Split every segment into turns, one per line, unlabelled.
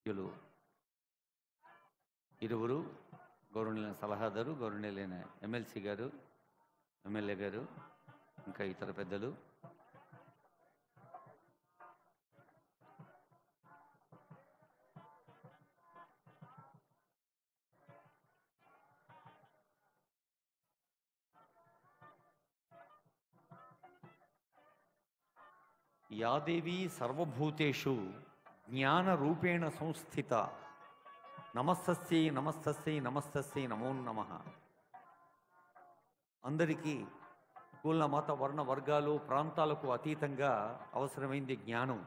యులు ఇరువురు గౌరవనీయులైన సలహాదారు, గౌరవనీయులైన ఎమ్మెల్సీ గారు, ఎమ్మెల్యే గారు, ఇంకా ఇతర పెద్దలు, యాదేవి సర్వభూతేషు జ్ఞాన రూపేణ సంస్థిత నమస్తస్యై నమస్తస్యై నమస్తస్యై నమో నమః. అందరికీ కుల మత వర్ణ వర్గాలు ప్రాంతాలకు అతీతంగా అవసరమైంది జ్ఞానం.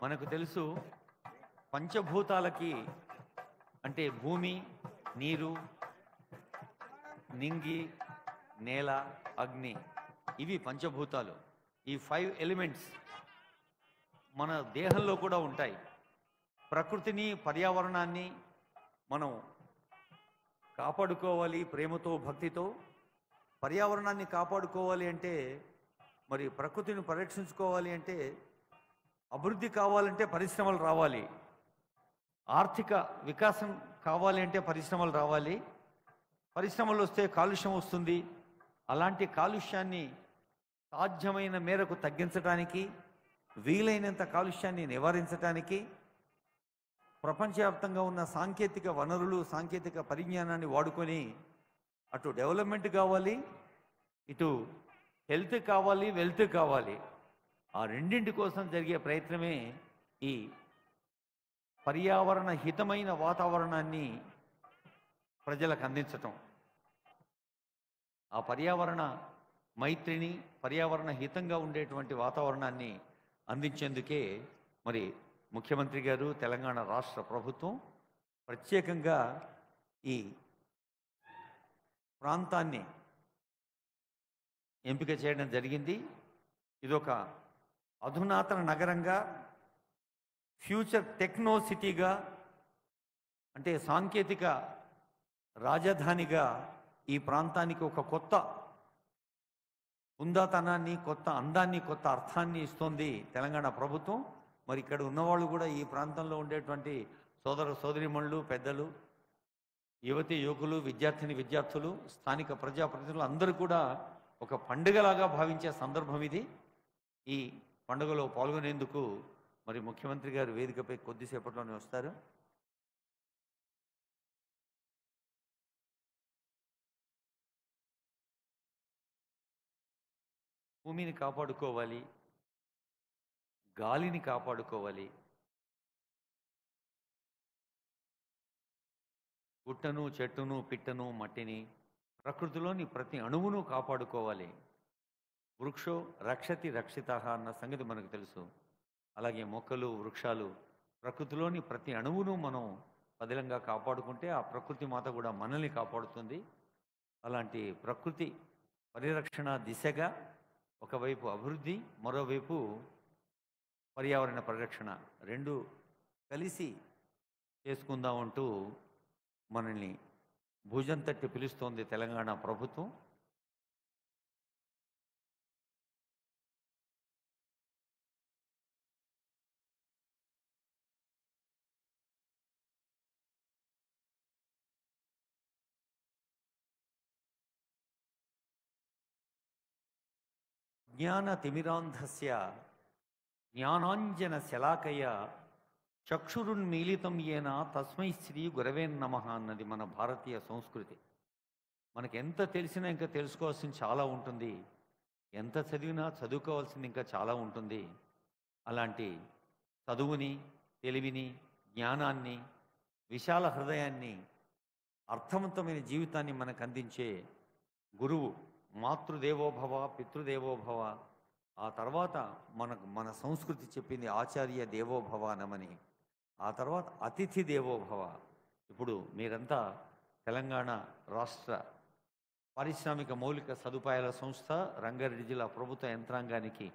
మనకు తెలుసు, పంచభూతాలకి అంటే భూమి, నీరు, నింగి, నేల, అగ్ని, ఇవి పంచభూతాలు. ఈ 5 ఎలిమెంట్స్ మన దేహంలో కూడా ఉంటాయి. ప్రకృతిని, పర్యావరణాన్ని మనం కాపాడుకోవాలి ప్రేమతో, భక్తితో. పర్యావరణాన్ని కాపాడుకోవాలి అంటే, మరి ప్రకృతిని పరిరక్షించుకోవాలి అంటే, అభివృద్ధి కావాలంటే పరిశ్రమలు రావాలి. ఆర్థిక వికాసం కావాలి అంటే పరిశ్రమలు రావాలి. పరిశ్రమలు వస్తే కాలుష్యం వస్తుంది. అలాంటి కాలుష్యాన్ని సాధ్యమైన మేరకు తగ్గించడానికి, వీలైనంత కాలుష్యాన్ని నివారించడానికి ప్రపంచవ్యాప్తంగా ఉన్న సాంకేతిక వనరులు, సాంకేతిక పరిజ్ఞానాన్ని వాడుకొని అటు డెవలప్మెంట్ కావాలి, ఇటు హెల్త్ కావాలి, వెల్త్ కావాలి. ఆ రెండింటి కోసం జరిగే ప్రయత్నమే ఈ పర్యావరణ హితమైన వాతావరణాన్ని ప్రజలకు అందించటం. ఆ పర్యావరణ మైత్రిని, పర్యావరణ హితంగా ఉండేటువంటి వాతావరణాన్ని అందించేందుకే మరి ముఖ్యమంత్రి గారు, తెలంగాణ రాష్ట్ర ప్రభుత్వం ప్రత్యేకంగా ఈ ప్రాంతాన్ని ఎంపిక చేయడం జరిగింది. ఇదొక అధునాతన నగరంగా, ఫ్యూచర్ టెక్నో సిటీగా, అంటే సాంకేతిక రాజధానిగా ఈ ప్రాంతానికి ఒక కొత్త ఉందాతనాన్ని, కొత్త అందాన్ని, కొత్త అర్థాన్ని ఇస్తోంది తెలంగాణ ప్రభుత్వం. మరి ఇక్కడ ఉన్నవాళ్ళు కూడా, ఈ ప్రాంతంలో ఉండేటువంటి సోదర సోదరీమణులు, పెద్దలు, యువతి యువకులు, విద్యార్థిని విద్యార్థులు, స్థానిక ప్రజాప్రతినిధులు అందరూ కూడా ఒక పండుగలాగా భావించే సందర్భం ఇది. ఈ పండుగలో పాల్గొనేందుకు మరి ముఖ్యమంత్రి గారు వేదికపై కొద్దిసేపట్లోనే వస్తారు. భూమిని కాపాడుకోవాలి, గాలిని కాపాడుకోవాలి, గుట్టను, చెట్టును, పిట్టను, మట్టిని, ప్రకృతిలోని ప్రతి అణువును కాపాడుకోవాలి. వృక్షో రక్షతి రక్షితః అన్న సంగతి మనకు తెలుసు. అలాగే మొక్కలు, వృక్షాలు, ప్రకృతిలోని ప్రతి అణువును మనం పదిలంగా కాపాడుకుంటే ఆ ప్రకృతి మాత కూడా మనల్ని కాపాడుతుంది. అలాంటి ప్రకృతి పరిరక్షణ దిశగా ఒకవైపు అభివృద్ధి, మరోవైపు పర్యావరణ పరిరక్షణ రెండు కలిసి చేసుకుందామంటూ మనల్ని భుజం తట్టి పిలుస్తోంది తెలంగాణ ప్రభుత్వం. జ్ఞాన తిమిరాంధస్య జ్ఞానాంజన శలాకయ చక్షురున్మీలితం ఏన తస్మై శ్రీ గురవే నమః అన్నది మన భారతీయ సంస్కృతి. మనకి ఎంత తెలిసినా ఇంకా తెలుసుకోవాల్సింది చాలా ఉంటుంది, ఎంత చదివినా చదువుకోవాల్సింది ఇంకా చాలా ఉంటుంది. అలాంటి చదువుని, తెలివిని, జ్ఞానాన్ని, విశాల హృదయాన్ని అర్థవంతమైన జీవితాన్ని మనకు అందించే గురువు. మాతృదేవోభవ, పితృదేవోభవ. ఆ తర్వాత మన సంస్కృతి చెప్పింది ఆచార్య దేవోభవ అనమని. ఆ తర్వాత అతిథి దేవోభవ. ఇప్పుడు మీరంతా తెలంగాణ రాష్ట్ర పారిశ్రామిక మౌలిక సదుపాయాల సంస్థ రంగారెడ్డి జిల్లా ప్రభుత్వ యంత్రాంగానికి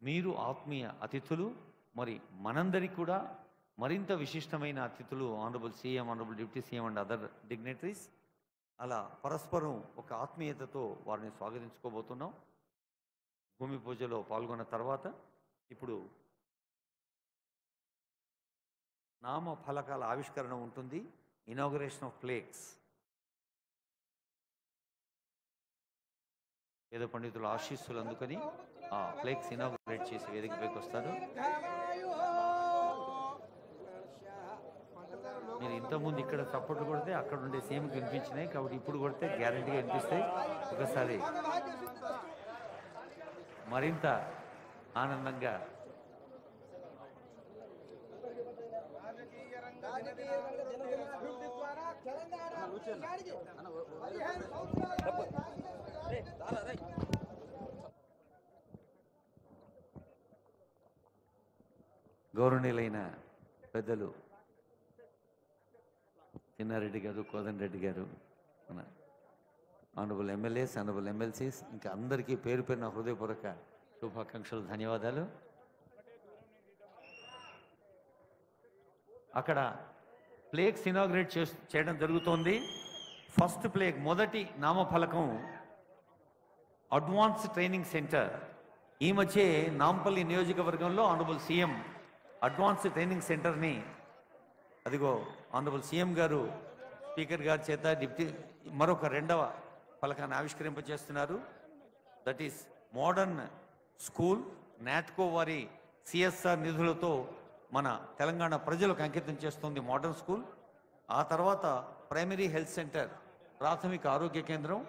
మీరు ఆత్మీయ అతిథులు. మరి మనందరికీ కూడా మరింత విశిష్టమైన అతిథులు honourable CM, honourable deputy CM and other dignitaries. అలా పరస్పరం ఒక ఆత్మీయతతో వారిని స్వాగతించుకోబోతున్నాం. భూమి పూజలో పాల్గొన్న తర్వాత ఇప్పుడు నామ ఫలకాల ఆవిష్కరణ ఉంటుంది. Inauguration of plaques. వేద పండితుల ఆశీస్సులు అందుకని ఆ ప్లేక్స్ ఇనాగరేట్ చేసి వేదికపైకి వస్తారు. మీరు ఇంతకుముందు ఇక్కడ చప్పట్లు కొడితే అక్కడ ఉండే సీఎంకి వినిపించినాయి, కాబట్టి ఇప్పుడు కొడితే గ్యారంటీగా వినిపిస్తాయి. ఒకసారి మరింత ఆనందంగా గౌరవనీయులైన పెద్దలు చిన్నారెడ్డి గారు, కోదండ రెడ్డి గారు, మన ఆనరబుల్ ఎమ్మెల్యేస్, ఆనరబుల్ ఎమ్మెల్సీస్, ఇంకా అందరికీ పేరు పేరున హృదయపూర్వక శుభాకాంక్షలు, ధన్యవాదాలు. అక్కడ ప్లేక్స్ ఇనాగ్రేట్ చేయడం జరుగుతోంది. ఫస్ట్ ప్లేక్, మొదటి నామఫలకం అడ్వాన్స్ ట్రైనింగ్ సెంటర్. ఈ మధ్య నాంపల్లి నియోజకవర్గంలో ఆనరబుల్ సీఎం అడ్వాన్స్ ట్రైనింగ్ సెంటర్ని అదిగో ఆనరబుల్ సీఎం గారు స్పీకర్ గారి చేత మరొక రెండవ ఫలకాన్ని ఆవిష్కరింపజేస్తున్నారు. That is modern school. Natco వారి సిఎస్ఆర్ నిధులతో మన తెలంగాణ ప్రజలకు అంకితం చేస్తుంది మోడర్న్ స్కూల్. ఆ తర్వాత ప్రైమరీ హెల్త్ సెంటర్, ప్రాథమిక ఆరోగ్య కేంద్రం.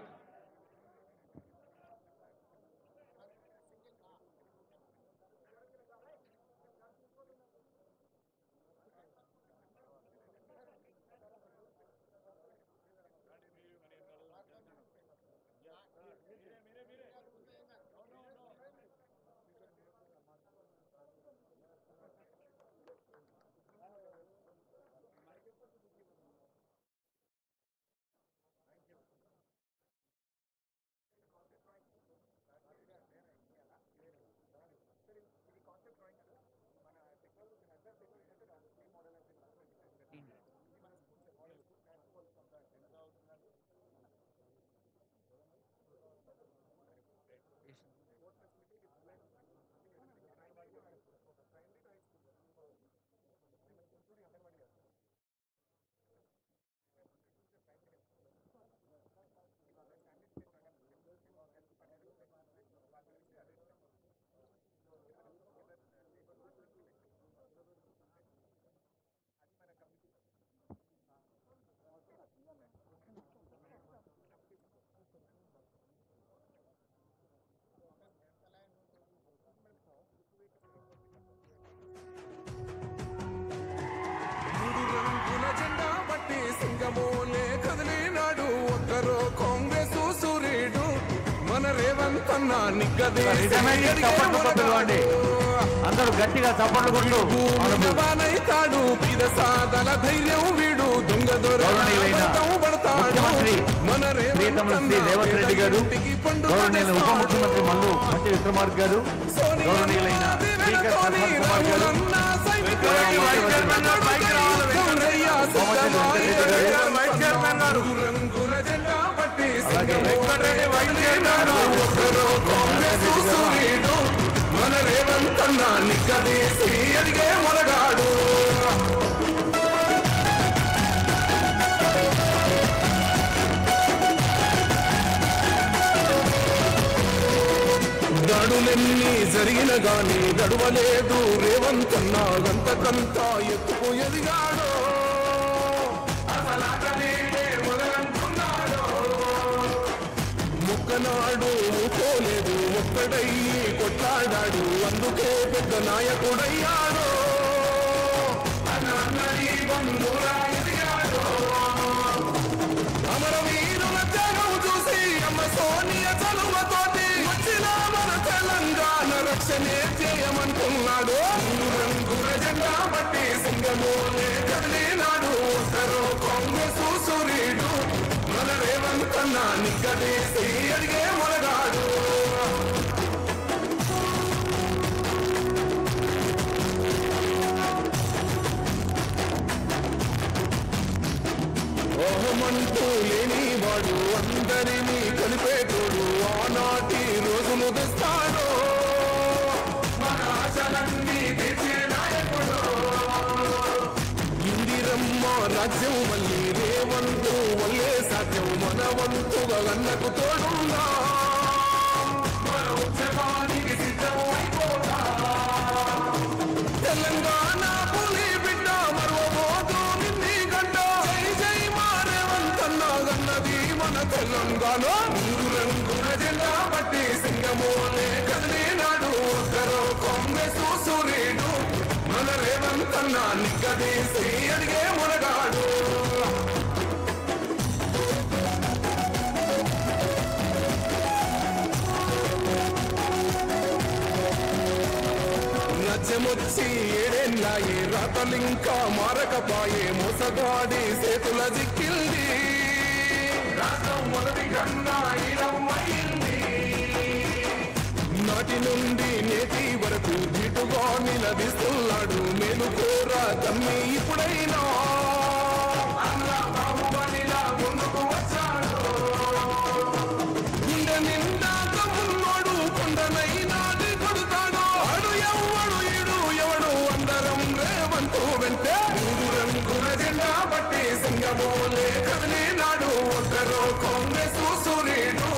సింగమోలే కదిలినాడు ఒక్కరో కాంగ్రెస్ సూర్యుడు మన రేవంత్ అన్న నిగ్గదే
అందరూ గట్టిగా చప్పట్లు కొట్టు.
బానైతాడు పీద సాదల ధైర్యం వీడు దొంగ
ముఖ్యమంత్రి శ్రీ రేవంత్ రెడ్డి గారు, గౌరవనీయులైన ఉప ముఖ్యమంత్రి మల్లు భట్టి విక్రమార్క గారు, గౌరవనీయులైన స్పీకర్ సంపత్ కుమార్ గారు,
మన రేవంత్ అన్న నిగ్గదీసి అడిగే మొలగాడు. దాడులెన్ని జరిగిన గాని గడవలేదు రేవంత్ అన్న గంతకంతా ఎత్తుకు ఎదిగాడు. ముక్కనాడు పోలేదు ఒక్కడయ్యి కొట్లాడాడు అందుకే పెద్ద నాయకుడయ్యాడు. అమరవీరుల త్యాగం చూసి అమ్మ సోనియా చలువతోటి వచ్చిన మన తెలంగాణ రక్షణే చేయమంటున్నాడు. రంగుల జెండా బట్టి సింగమోలే కదిలినాడు. ఒక్కరో కాంగ్రెస్ సూర్యుడు మన రేవంత్ అన్న నిగ్గదీసి అడిగే మొరగాడు. ఓహమంటూ లేనివాడు అందరినీ కలిపేటోడు ఆనాటి రోజులు తెస్తాడు. మన ఆశలన్నీ తెచ్చే నాయకుడు. ఇందిరమ్మ రాజ్యం మళ్ళీ రేవంతు వల్లే సాధ్యం. మన వంతుగా అన్నకు తోడుందా మన ఉద్యమానికి సిద్ధం అయిపోతా. తెలంగాణ పులి బిడ్డ మరవబోదు నిన్ని గడ్డ. జై జై మా రేవంత్ అన్నది మన తెలంగాణ. రంగుల జెండా బట్టి సింగమోలే కదిలినాడు. ఒక్కరో కాంగ్రెస్ సూర్యుడు మన రేవంత్ అన్న నిగ్గదీసి అడిగే మునగాడు. నచ్చమొచ్చి ఏడేళ్ళాయే రాతలింకా మారకపాయే. మోసగాడి చేతుల జిక్కింది రాష్ట్రం మొదటి కన్నా ఇరవైంది. నాటి నుండి నేటి వరకు జిటుగా నిలదీస్తున్నాడు. మేలు కోరా తమ్మి ఇప్పుడైనా అన్న బాహుబలిలా ముందుకు వచ్చాడు. గుండె నిండా తమ్ముడు కొండనైనా కొడుతాడు. అడు ఎవడు ఇడు ఎవడు అందరం రేవంతు వెంటే. రంగుల జెండా బట్టి సింగమోలే కదిలినాడు. ఒక్కరో కాంగ్రెస్ సూర్యుడు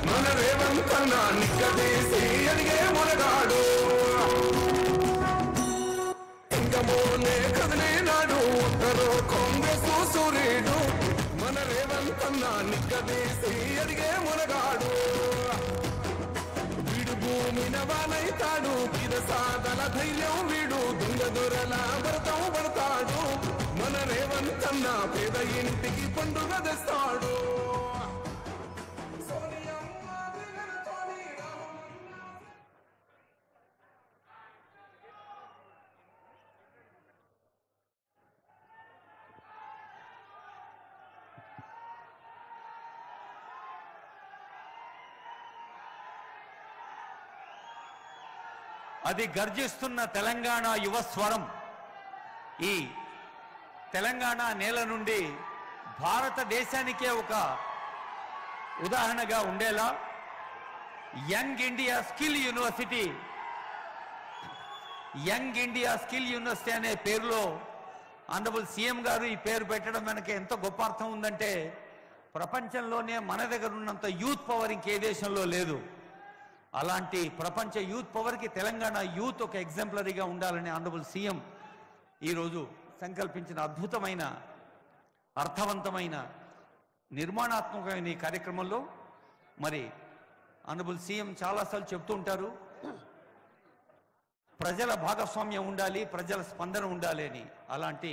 మన రేవంత్ అన్న నిగ్గదీసి అడిగే మునగాడు. సింగమోలే కదిలినాడు. ఒక్కరో కాంగ్రెస్ సూర్యుడు మన రేవంత్ అన్న నిగ్గదీసి అడిగే మునగాడు. వీడు భూమిన వానైతాడు. సాదల ధైర్యం వీడు. దొంగ దొరల వ్రతం పడతాడు. మన రేవంత్ అన్న పేద ఇంటికి పండుగ తెస్తాడు.
అది గర్జిస్తున్న తెలంగాణ యువ స్వరం. ఈ తెలంగాణ నేల నుండి భారతదేశానికే ఒక ఉదాహరణగా ఉండేలా యంగ్ ఇండియా స్కిల్ యూనివర్సిటీ అనే పేరులో ఆనరబుల్ సీఎం గారు ఈ పేరు పెట్టడం వెనక ఎంత గొప్ప అర్థం ఉందంటే, ప్రపంచంలోనే మన దగ్గర ఉన్నంత యూత్ పవర్ ఇంకే దేశంలో లేదు. అలాంటి ప్రపంచ యూత్ పవర్కి తెలంగాణ యూత్ ఒక ఎగ్జాంపులరీగా ఉండాలని ఆనరబుల్ సీఎం ఈరోజు సంకల్పించిన అద్భుతమైన అర్థవంతమైన నిర్మాణాత్మకమైన ఈ కార్యక్రమంలో మరి ఆనరబుల్ సీఎం చాలాసార్లు చెప్తూ ఉంటారు, ప్రజల భాగస్వామ్యం ఉండాలి, ప్రజల స్పందన ఉండాలి అని. అలాంటి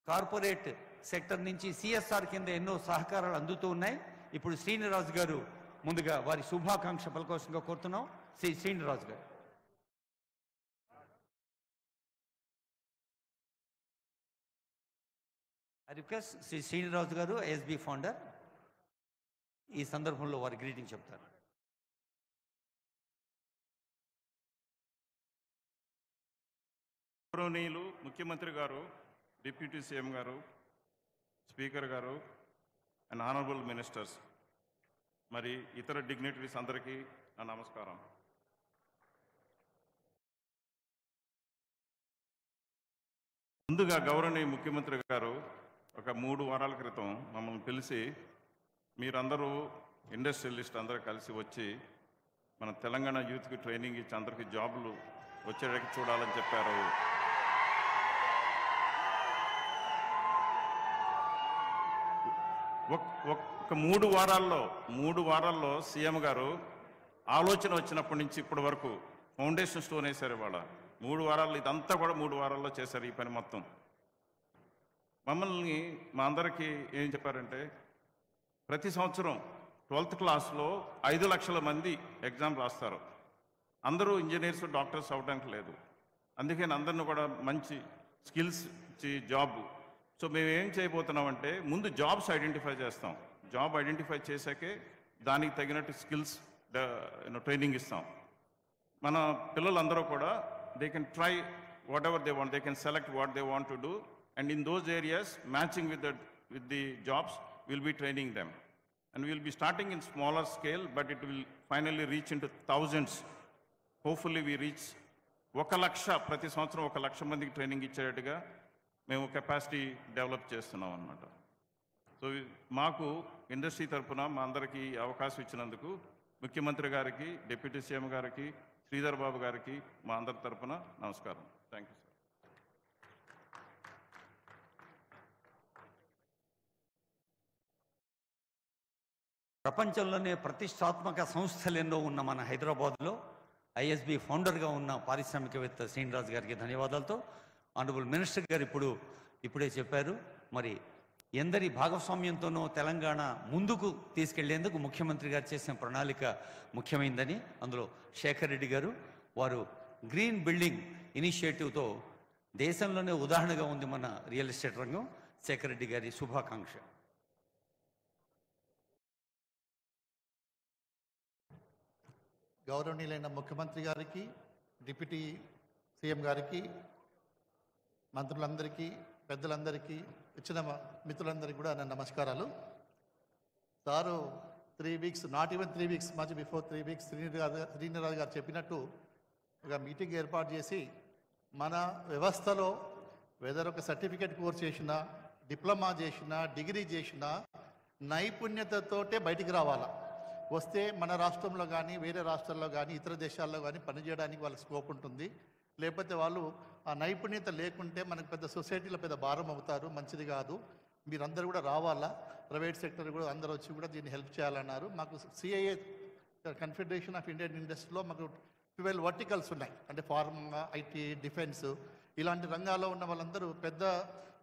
కార్పొరేట్ సెక్టర్ నుంచి సిఎస్ఆర్ కింద ఎన్నో సహకారాలు అందుతూ ఉన్నాయి. ఇప్పుడు శ్రీనిరాజు గారు ముందుగా వారి శుభాకాంక్ష పలకోసంగా కోరుతున్నాం. శ్రీనిరాజు గారు. ఐ రిక్వెస్ట్ శ్రీ శ్రీనిరాజు గారు ఎస్బి ఫౌండర్ ఈ సందర్భంలో వారి గ్రీటింగ్ చెప్తారు.
గౌరవనీయులు ముఖ్యమంత్రి గారు, డిప్యూటీ సీఎం గారు, స్పీకర్ గారు అండ్ ఆనరబుల్ మినిస్టర్స్, మరి ఇతర డిగ్నిటరీస్ అందరికీ నా నమస్కారం. ముందుగా గౌరవనీయ ముఖ్యమంత్రి గారు ఒక 3 వారాల క్రితం మమ్మల్ని పిలిచి మీరందరూ ఇండస్ట్రియలిస్ట్ అందరూ కలిసి వచ్చి మన తెలంగాణ యూత్కి ట్రైనింగ్ ఇచ్చి అందరికీ జాబులు వచ్చేటట్టు చూడాలని చెప్పారు. ఒక 3 వారాల్లో సీఎం గారు ఆలోచన వచ్చినప్పటి నుంచి ఇప్పటి వరకు ఫౌండేషన్ స్టోన్ వేశారు. ఇవాళ 3 వారాలు, ఇదంతా కూడా 3 వారాల్లో చేశారు ఈ పని మొత్తం. మమ్మల్ని మా అందరికీ ఏం చెప్పారంటే, ప్రతి సంవత్సరం 12th క్లాస్లో 5 లక్షల మంది ఎగ్జామ్ రాస్తారు. అందరూ ఇంజనీర్స్ డాక్టర్స్ అవ్వడానికి లేదు. అందుకని అందరిని కూడా మంచి స్కిల్స్ ఇచ్చి జాబ్. సో మేము ఏం చేయబోతున్నామంటే ముందు జాబ్స్ ఐడెంటిఫై చేస్తాం. జాబ్ ఐడెంటిఫై చేశాకే దానికి తగినట్టు స్కిల్స్ ట్రైనింగ్ ఇస్తాం. మన పిల్లలందరూ కూడా they can try what ever they want, they can select what they want to do, and in those areas matching with the jobs we'll be training them, and we'll be starting in smaller scale, but it will finally reach into thousands. Hopefully we reach 1 లక్ష, ప్రతి సంవత్సరం 1 లక్ష మందికి training ఇచ్చేట్టుగా మేము capacity develop చేస్తున్నాం అన్నమాట. So మాకు industry తరఫున మా అందరికీ అవకాశం ఇచ్చినందుకు ముఖ్యమంత్రి గారికి, డిప్యూటీ సీఎం గారికి, శ్రీధర్ బాబు గారికి మా అందరి తరఫున నమస్కారం. Thank you sir.
ప్రపంచంలోనే ప్రతిష్టాత్మక సంస్థలు ఎన్నో ఉన్న మన హైదరాబాద్లో ఐఎస్బి ఫౌండర్గా ఉన్న పారిశ్రామికవేత్త శ్రీనిరాజు గారికి ధన్యవాదాలతో ఆనరబుల్ మినిస్టర్ గారు ఇప్పుడే చెప్పారు. మరి ఎందరి భాగస్వామ్యంతోనో తెలంగాణ ముందుకు తీసుకెళ్లేందుకు ముఖ్యమంత్రి గారు చేసిన ప్రణాళిక ముఖ్యమైందని, అందులో శేఖర్ రెడ్డి గారు వారు గ్రీన్ బిల్డింగ్ ఇనిషియేటివ్తో దేశంలోనే ఉదాహరణగా ఉంది మన రియల్ ఎస్టేట్ రంగం. శేఖర్ రెడ్డి గారి శుభాకాంక్ష.
గౌరవనీయులైన ముఖ్యమంత్రి గారికి, డిప్యూటీ సీఎం గారికి, మంత్రులందరికీ, పెద్దలందరికీ, ఇచ్చిన మిత్రులందరికీ కూడా నా నమస్కారాలు. Sir 3 weeks, not even 3 weeks, much before 3 weeks Srini Raju గారు చెప్పినట్టు ఒక మీటింగ్ ఏర్పాటు చేసి మన వ్యవస్థలో వెదర్ ఒక సర్టిఫికేట్ కోర్స్ చేసినా, డిప్లొమా చేసినా, డిగ్రీ చేసినా నైపుణ్యతతోటే బయటికి రావాలా. వస్తే మన రాష్ట్రంలో కానీ, వేరే రాష్ట్రాల్లో కానీ, ఇతర దేశాల్లో కానీ పనిచేయడానికి వాళ్ళ స్కోప్ ఉంటుంది. లేకపోతే వాళ్ళు ఆ నైపుణ్యత లేకుంటే మనకు పెద్ద సొసైటీలో పెద్ద భారం అవుతారు, మంచిది కాదు. మీరందరూ కూడా రావాలా, ప్రైవేట్ సెక్టర్ కూడా అందరూ వచ్చి కూడా దీన్ని హెల్ప్ చేయాలన్నారు. మాకు సిఐఏ కన్ఫెడరేషన్ ఆఫ్ ఇండియన్ ఇండస్ట్రీలో మాకు 12 వర్టికల్స్ ఉన్నాయి. అంటే ఫార్మా, ఐటీ, డిఫెన్స్ ఇలాంటి రంగాల్లో ఉన్న వాళ్ళందరూ పెద్ద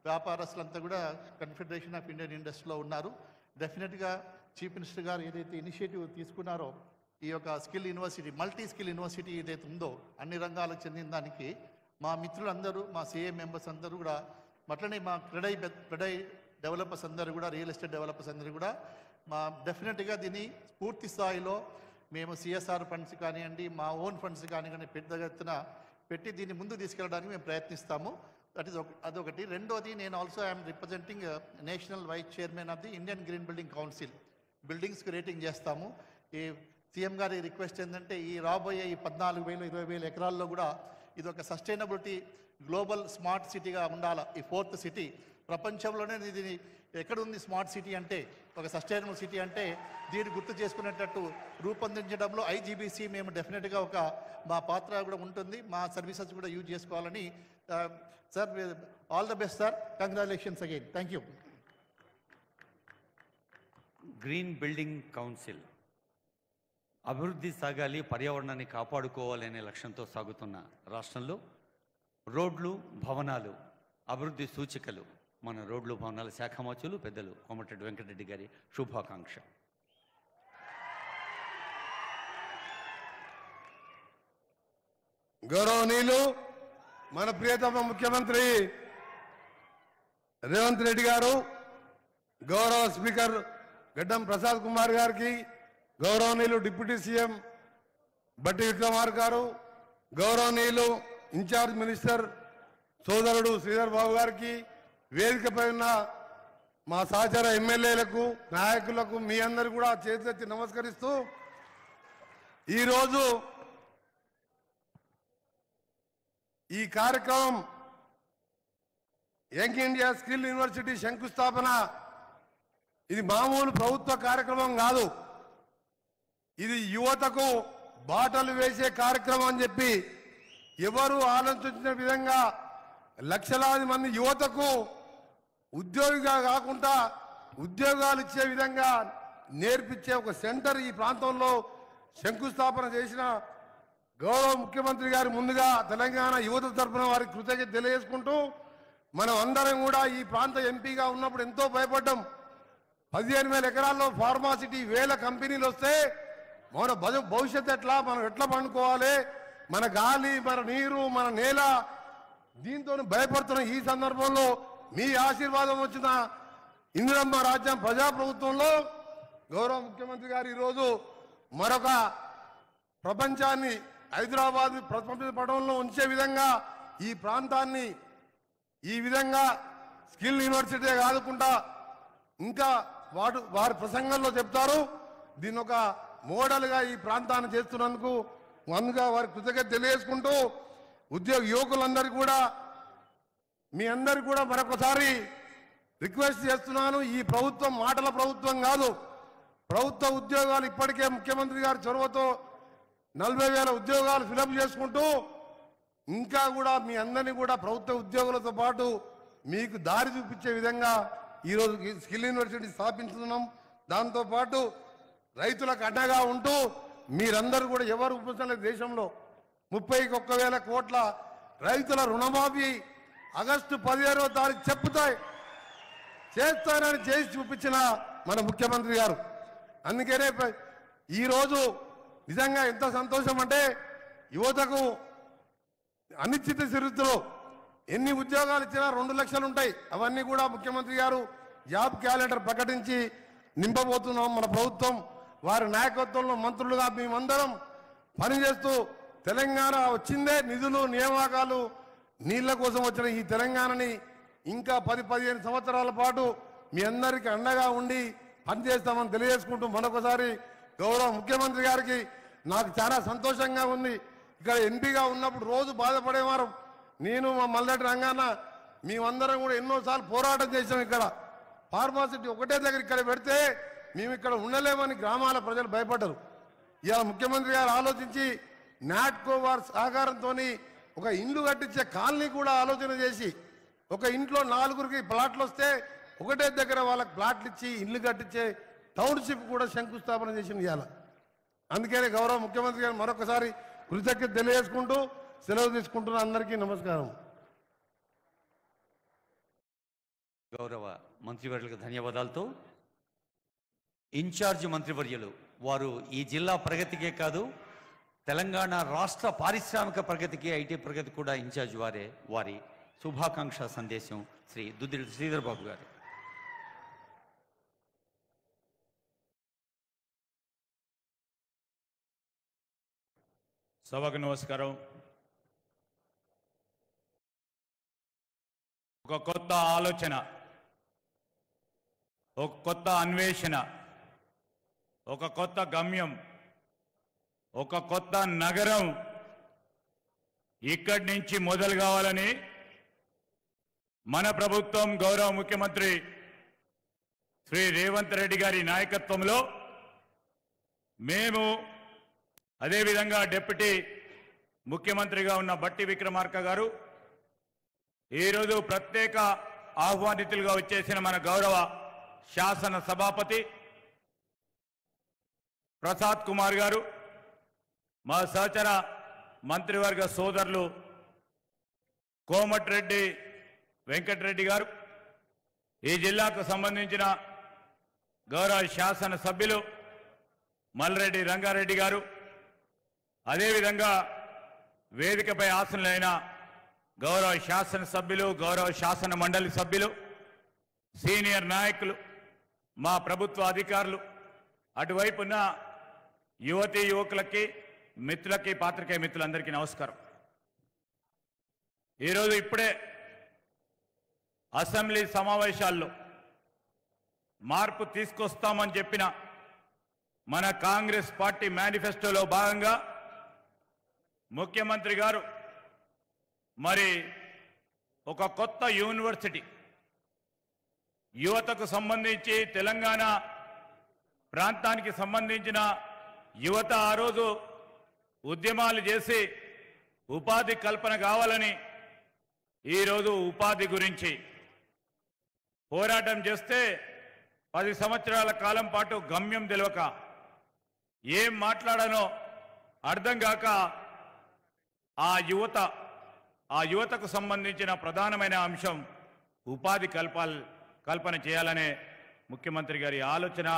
వ్యాపారస్తులంతా కూడా కన్ఫెడరేషన్ ఆఫ్ ఇండియన్ ఇండస్ట్రీలో ఉన్నారు. డెఫినెట్గా చీఫ్ మినిస్టర్ గారు ఏదైతే ఇనిషియేటివ్ తీసుకున్నారో ఈ యొక్క skill university, multi skill university ఏదైతే ఉందో అన్ని రంగాలకు చెందిన దానికి మా మిత్రులందరూ, మా సిఏ మెంబర్స్ అందరూ కూడా, అట్లనే మా క్రెడై డెవలపర్స్ అందరూ కూడా, రియల్ ఎస్టేట్ డెవలపర్స్ అందరూ కూడా మా డెఫినెట్గా దీన్ని పూర్తి స్థాయిలో మేము సిఎస్ఆర్ ఫండ్స్ కానివ్వండి, మా ఓన్ ఫండ్స్ కానివ్వండి పెద్ద ఎత్తున పెట్టి దీన్ని ముందు తీసుకెళ్ళడానికి మేము ప్రయత్నిస్తాము. అదొకటి. రెండోది, నేను also I'm representing national vice chairman of the Indian green building council. బిల్డింగ్స్కి రేటింగ్ చేస్తాము. ఈ సీఎం గారి రిక్వెస్ట్ ఏంటంటే ఈ రాబోయే ఈ 14,000, 20,000 ఎకరాల్లో కూడా ఇది ఒక సస్టైనబిలిటీ గ్లోబల్ స్మార్ట్ సిటీగా ఉండాలి. ఈ 4th సిటీ ప్రపంచంలోనే ఇది ఎక్కడుంది స్మార్ట్ సిటీ అంటే, ఒక సస్టైనబుల్ సిటీ అంటే దీన్ని గుర్తు చేసుకునేటట్టు రూపొందించడంలో ఐజీబీసీ మేము డెఫినెట్గా మా పాత్ర కూడా ఉంటుంది. మా సర్వీసెస్ కూడా యూజ్ చేసుకోవాలని. Sir, all the best sir, congratulations again. Thank you.
Green building council అభివృద్ధి సాగాలి, పర్యావరణాన్ని కాపాడుకోవాలి అనే లక్ష్యంతో సాగుతున్న రాష్ట్రంలో రోడ్లు, భవనాలు అభివృద్ధి సూచికలు. మన రోడ్లు, భవనాల శాఖ మంత్రులు పెద్దలు కోమటిరెడ్డి వెంకటరెడ్డి గారి శుభాకాంక్ష.
గౌరవనీయులు మన ప్రియతమ ముఖ్యమంత్రి రేవంత్ రెడ్డి గారు, గౌరవ స్పీకర్ గడ్డం ప్రసాద్ కుమార్ గారికి, గౌరవనీయులు డిప్యూటీ సీఎం బట్టి విక్రమార్ గారు, గౌరవనీయులు ఇన్ఛార్జ్ మినిస్టర్ సోదరుడు శ్రీధర్ బాబు గారికి, వేదికపై ఉన్న మా సహచర ఎమ్మెల్యేలకు, నాయకులకు మీ అందరు కూడా చేతులెత్తి నమస్కరిస్తూ ఈరోజు ఈ కార్యక్రమం యంగ్ ఇండియా స్కిల్ యూనివర్సిటీ శంకుస్థాపన ఇది మామూలు ప్రభుత్వ కార్యక్రమం కాదు. ఇది యువతకు బాటలు వేసే కార్యక్రమం అని చెప్పి ఎవరు ఆలోచించిన విధంగా లక్షలాది మంది యువతకు ఉద్యోగిగా కాకుండా ఉద్యోగాలు ఇచ్చే విధంగా నేర్పించే ఒక సెంటర్ ఈ ప్రాంతంలో శంకుస్థాపన చేసిన గౌరవ ముఖ్యమంత్రి గారు ముందుగా తెలంగాణ యువత తరఫున వారికి కృతజ్ఞత తెలియజేసుకుంటూ, మనం అందరం కూడా ఈ ప్రాంత ఎంపీగా ఉన్నప్పుడు ఎంతో భయపడ్డాం. 15,000 ఎకరాల్లో ఫార్మాసిటీ వేల కంపెనీలు వస్తే మన భవిష్యత్తు ఎట్లా, మనం ఎట్లా పండుకోవాలి, మన గాలి, మన నీరు, మన నేల, దీంతో భయపడుతున్న ఈ సందర్భంలో మీ ఆశీర్వాదం వచ్చిన ఇందిరమ్మ రాజ్యం ప్రజాప్రభుత్వంలో గౌరవ ముఖ్యమంత్రి గారు ఈరోజు మరొక ప్రపంచాన్ని హైదరాబాద్ ప్రపంచ పటంలో ఉంచే విధంగా ఈ ప్రాంతాన్ని ఈ విధంగా స్కిల్ యూనివర్సిటీ కాదుకుంటా ఇంకా వారి ప్రసంగంలో చెప్తారు, దీని ఒక మోడల్గా ఈ ప్రాంతాన్ని చేస్తున్నందుకు అందుగా వారి కృతజ్ఞత తెలియజేసుకుంటూ యువకులందరికీ కూడా మీ అందరికీ కూడా మరొకసారి రిక్వెస్ట్ చేస్తున్నాను. ఈ ప్రభుత్వం మాటల ప్రభుత్వం కాదు. ప్రభుత్వ ఉద్యోగాలు ఇప్పటికే ముఖ్యమంత్రి గారి చొరవతో 40,000 ఉద్యోగాలు ఫిలప్ చేసుకుంటూ ఇంకా కూడా మీ అందరినీ కూడా ప్రభుత్వ ఉద్యోగులతో పాటు మీకు దారి చూపించే విధంగా ఈరోజు స్కిల్ యూనివర్సిటీ స్థాపించుతున్నాం. దాంతోపాటు రైతులకు అండగా ఉంటూ మీరందరూ కూడా ఎవరు ఉపయోగించలేదు దేశంలో 31,000 కోట్ల రైతుల రుణమాఫీ ఆగస్టు 15వ తారీఖు చెప్పుతాయి చేస్తానని చేసి చూపించిన మన ముఖ్యమంత్రి గారు. అందుకనే ఈరోజు నిజంగా ఎంత సంతోషం అంటే యువతకు అనిశ్చిత స్థితిలో ఎన్ని ఉద్యోగాలు ఇచ్చినా 2 లక్షలు ఉంటాయి. అవన్నీ కూడా ముఖ్యమంత్రి గారు జాబ్ క్యాలెండర్ ప్రకటించి నింపబోతున్నాం. మన ప్రభుత్వం వారి నాయకత్వంలో మంత్రులుగా మేమందరం పనిచేస్తూ తెలంగాణ వచ్చిందే నిధులు నియామకాలు నీళ్ల కోసం వచ్చిన ఈ తెలంగాణని ఇంకా 10-15 సంవత్సరాల పాటు మీ అందరికీ అండగా ఉండి పనిచేస్తామని తెలియజేసుకుంటూ మరొకసారి గౌరవ ముఖ్యమంత్రి గారికి నాకు చాలా సంతోషంగా ఉంది. ఇక్కడ ఎంపీగా ఉన్నప్పుడు రోజు బాధపడేవారు. నేను మా మల్లెడ్డి రంగన్న మేమందరం కూడా ఎన్నోసార్లు పోరాటం చేసాం. ఇక్కడ ఫార్మాసిటీ ఒకటే దగ్గర ఇక్కడ పెడితే మేము ఇక్కడ ఉండలేమని గ్రామాల ప్రజలు భయపడ్డారు. ఇవాళ ముఖ్యమంత్రి గారు ఆలోచించి నాట్కో వారి సహకారంతో ఒక ఇల్లు కట్టించే కాలనీ కూడా ఆలోచన చేసి ఒక ఇంట్లో 4గురికి ప్లాట్లు వస్తే ఒకటే దగ్గర వాళ్ళకి ప్లాట్లు ఇచ్చి ఇల్లు కట్టించే టౌన్షిప్ కూడా శంకుస్థాపన చేసింది ఇవాళ. అందుకనే గౌరవ ముఖ్యమంత్రి గారు మరొకసారి కృతజ్ఞత తెలియజేసుకుంటూ సెలవు తీసుకుంటున్న అందరికీ నమస్కారం.
గౌరవ మంత్రివర్యులకు ధన్యవాదాలతో ఇన్ఛార్జ్ మంత్రివర్యులు వారు ఈ జిల్లా ప్రగతికే కాదు తెలంగాణ రాష్ట్ర పారిశ్రామిక ప్రగతికి ఐటీ ప్రగతి కూడా ఇన్ఛార్జ్ వారి శుభాకాంక్ష సందేశం శ్రీ దుద్దిడి శ్రీధర్ బాబు గారు.
సభకు నమస్కారం. ఒక కొత్త ఆలోచన, ఒక కొత్త అన్వేషణ, ఒక కొత్త గమ్యం, ఒక కొత్త నగరం ఇక్కడి నుంచి మొదలు కావాలని మన ప్రభుత్వం గౌరవ ముఖ్యమంత్రి శ్రీ రేవంత్ రెడ్డి గారి నాయకత్వంలో మేము అదేవిధంగా డిప్యూటీ ముఖ్యమంత్రిగా ఉన్న బట్టి విక్రమార్క గారు ఈరోజు ప్రత్యేక ఆహ్వానితులుగా వచ్చేసిన మన గౌరవ శాసన సభాపతి ప్రసాద్ కుమార్ గారు, మా సహచర మంత్రివర్గ సోదరులు కోమటిరెడ్డి వెంకటరెడ్డి గారు, ఈ జిల్లాకు సంబంధించిన గౌరవ శాసన సభ్యులు మల్రెడ్డి రంగారెడ్డి గారు, అదేవిధంగా వేదికపై ఆసనులైన గౌరవ శాసన సభ్యులు, గౌరవ శాసన మండలి సభ్యులు, సీనియర్ నాయకులు, మా ప్రభుత్వ అధికారులు, అటువైపున్న యువతీ యువకులకి, మిత్రులకి, పాత్రికేయ మిత్రులందరికీ నమస్కారం. ఈరోజు ఇప్పుడే అసెంబ్లీ సమావేశాల్లో మార్పు తీసుకొస్తామని చెప్పిన మన కాంగ్రెస్ పార్టీ మేనిఫెస్టోలో భాగంగా ముఖ్యమంత్రి గారు మరి ఒక కొత్త యూనివర్సిటీ యువతకు సంబంధించి తెలంగాణ ప్రాంతానికి సంబంధించిన యువత ఆ రోజు ఉద్యమాలు చేసి ఉపాధి కల్పన కావాలని ఈరోజు ఉపాధి గురించి పోరాటం చేస్తే 10 సంవత్సరాల కాలం పాటు గమ్యం తెలియక ఏం మాట్లాడానో అర్థం కాక ఆ యువతకు సంబంధించిన ప్రధానమైన అంశం ఉపాధి కల్పన చేయాలనే ముఖ్యమంత్రి గారి ఆలోచన,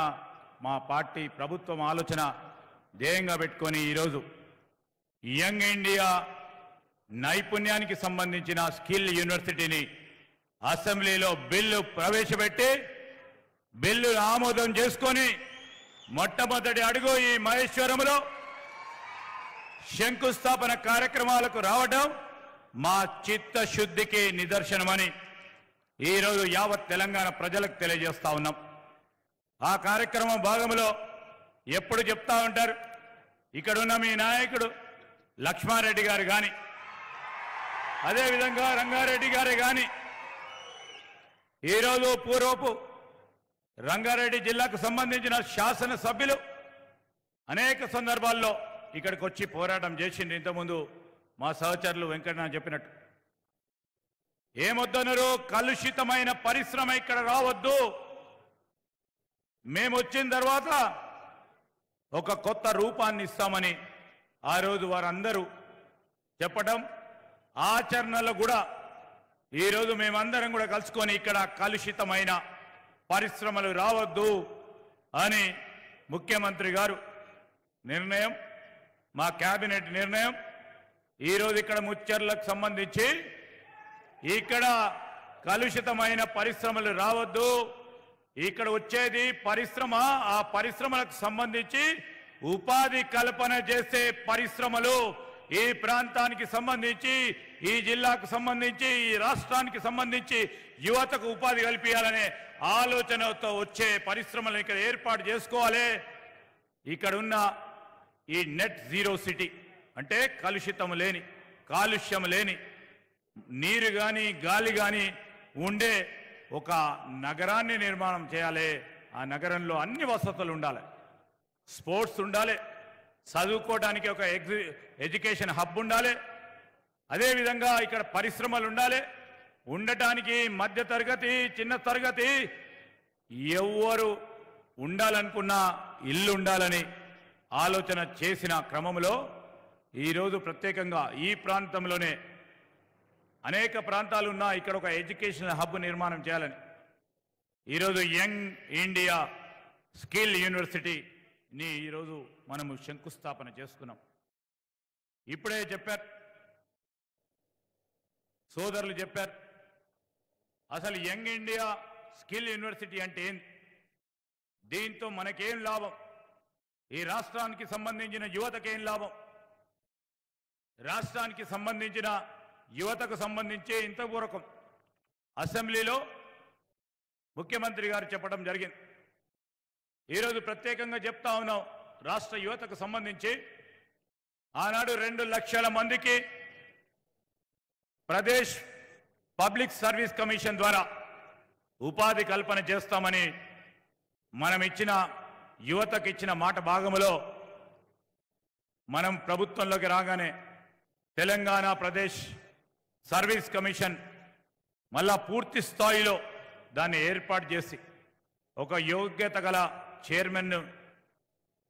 మా పార్టీ ప్రభుత్వం ఆలోచన ధ్యేయంగా పెట్టుకొని ఈరోజు యంగ్ ఇండియా నైపుణ్యానికి సంబంధించిన స్కిల్ యూనివర్సిటీని అసెంబ్లీలో బిల్లు ప్రవేశపెట్టి బిల్లు ఆమోదం చేసుకొని మొట్టమొదటి అడుగు ఈ మహేశ్వరంలో శంకుస్థాపన కార్యక్రమాలకు రావడం మా చిత్తశుద్ధికి నిదర్శనమని ఈరోజు యావత్ తెలంగాణ ప్రజలకు తెలియజేస్తా ఉన్నాం. ఆ కార్యక్రమం భాగంలో ఎప్పుడు చెప్తా ఉంటారు, ఇక్కడున్న మీ నాయకుడు లక్ష్మారెడ్డి గారు కానీ, అదేవిధంగా రంగారెడ్డి గారే కానీ, ఈరోజు పూర్వపు రంగారెడ్డి జిల్లాకు సంబంధించిన శాసనసభ్యులు అనేక సందర్భాల్లో ఇక్కడికి వచ్చి పోరాటం చేసింది. ఇంతకుముందు మా సహచరులు వెంకటన్న చెప్పినట్టు ఏమొద్దనరు, కలుషితమైన పరిశ్రమ ఇక్కడ రావద్దు, మేము వచ్చిన తర్వాత ఒక కొత్త రూపాన్ని ఇస్తామని ఆ రోజు వారందరూ చెప్పడం, ఆచరణలో కూడా ఈరోజు మేమందరం కూడా కలుసుకొని ఇక్కడ కలుషితమైన పరిశ్రమలు రావద్దు అని ముఖ్యమంత్రి గారు నిర్ణయం, మా కేబినెట్ నిర్ణయం. ఈరోజు ఇక్కడ ముచ్చర్లకు సంబంధించి ఇక్కడ కలుషితమైన పరిశ్రమలు రావద్దు, ఇక్కడ వచ్చేది పరిశ్రమ, ఆ పరిశ్రమలకు సంబంధించి ఉపాధి కల్పన చేసే పరిశ్రమలు ఈ ప్రాంతానికి సంబంధించి, ఈ జిల్లాకు సంబంధించి, ఈ రాష్ట్రానికి సంబంధించి యువతకు ఉపాధి కల్పించాలనే ఆలోచనతో వచ్చే పరిశ్రమలు ఇక్కడ ఏర్పాటు చేసుకోవాలి. ఇక్కడున్న ఈ నెట్ జీరో సిటీ అంటే కలుషితం లేని, కాలుష్యం లేని నీరు కానీ గాలి కానీ ఉండే ఒక నగరాన్ని నిర్మాణం చేయాలి. ఆ నగరంలో అన్ని వసతులు ఉండాలి, స్పోర్ట్స్ ఉండాలి, చదువుకోవడానికి ఒక ఎడ్యుకేషన్ హబ్ ఉండాలి, అదేవిధంగా ఇక్కడ పరిశ్రమలు ఉండాలి, ఉండటానికి మధ్య తరగతి, చిన్న తరగతి ఎవరు ఉండాలనుకున్న ఇల్లు ఉండాలని ఆలోచన చేసిన క్రమంలో ఈరోజు ప్రత్యేకంగా ఈ ప్రాంతంలోనే అనేక ప్రాంతాలు ఉన్నా ఇక్కడ ఒక ఎడ్యుకేషన్ హబ్ నిర్మాణం చేయాలని ఈరోజు యంగ్ ఇండియా స్కిల్ యూనివర్సిటీని ఈరోజు మనము శంకుస్థాపన చేసుకున్నాం. ఇప్పుడే చెప్పారు సోదరులు, చెప్పారు అసలు యంగ్ ఇండియా స్కిల్ యూనివర్సిటీ అంటే ఏంటి, దీంతో మనకేం లాభం, ఈ రాష్ట్రానికి సంబంధించిన యువతకేం లాభం, రాష్ట్రానికి సంబంధించిన యువతకు సంబంధించి ఇంతవరకు అసెంబ్లీలో ముఖ్యమంత్రి గారు చెప్పడం జరిగింది. ఈరోజు ప్రత్యేకంగా చెప్తా ఉన్నాం, రాష్ట్ర యువతకు సంబంధించి ఆనాడు 2 లక్షల మందికి ప్రదేశ్ పబ్లిక్ సర్వీస్ కమిషన్ ద్వారా ఉపాధి కల్పన చేస్తామని మనం ఇచ్చిన యువతకు ఇచ్చిన మాట భాగంలో మనం ప్రభుత్వంలోకి రాగానే తెలంగాణ ప్రదేశ్ సర్వీస్ కమిషన్ మళ్ళా పూర్తి స్థాయిలో దాన్ని ఏర్పాటు చేసి ఒక యోగ్యత గల చైర్మన్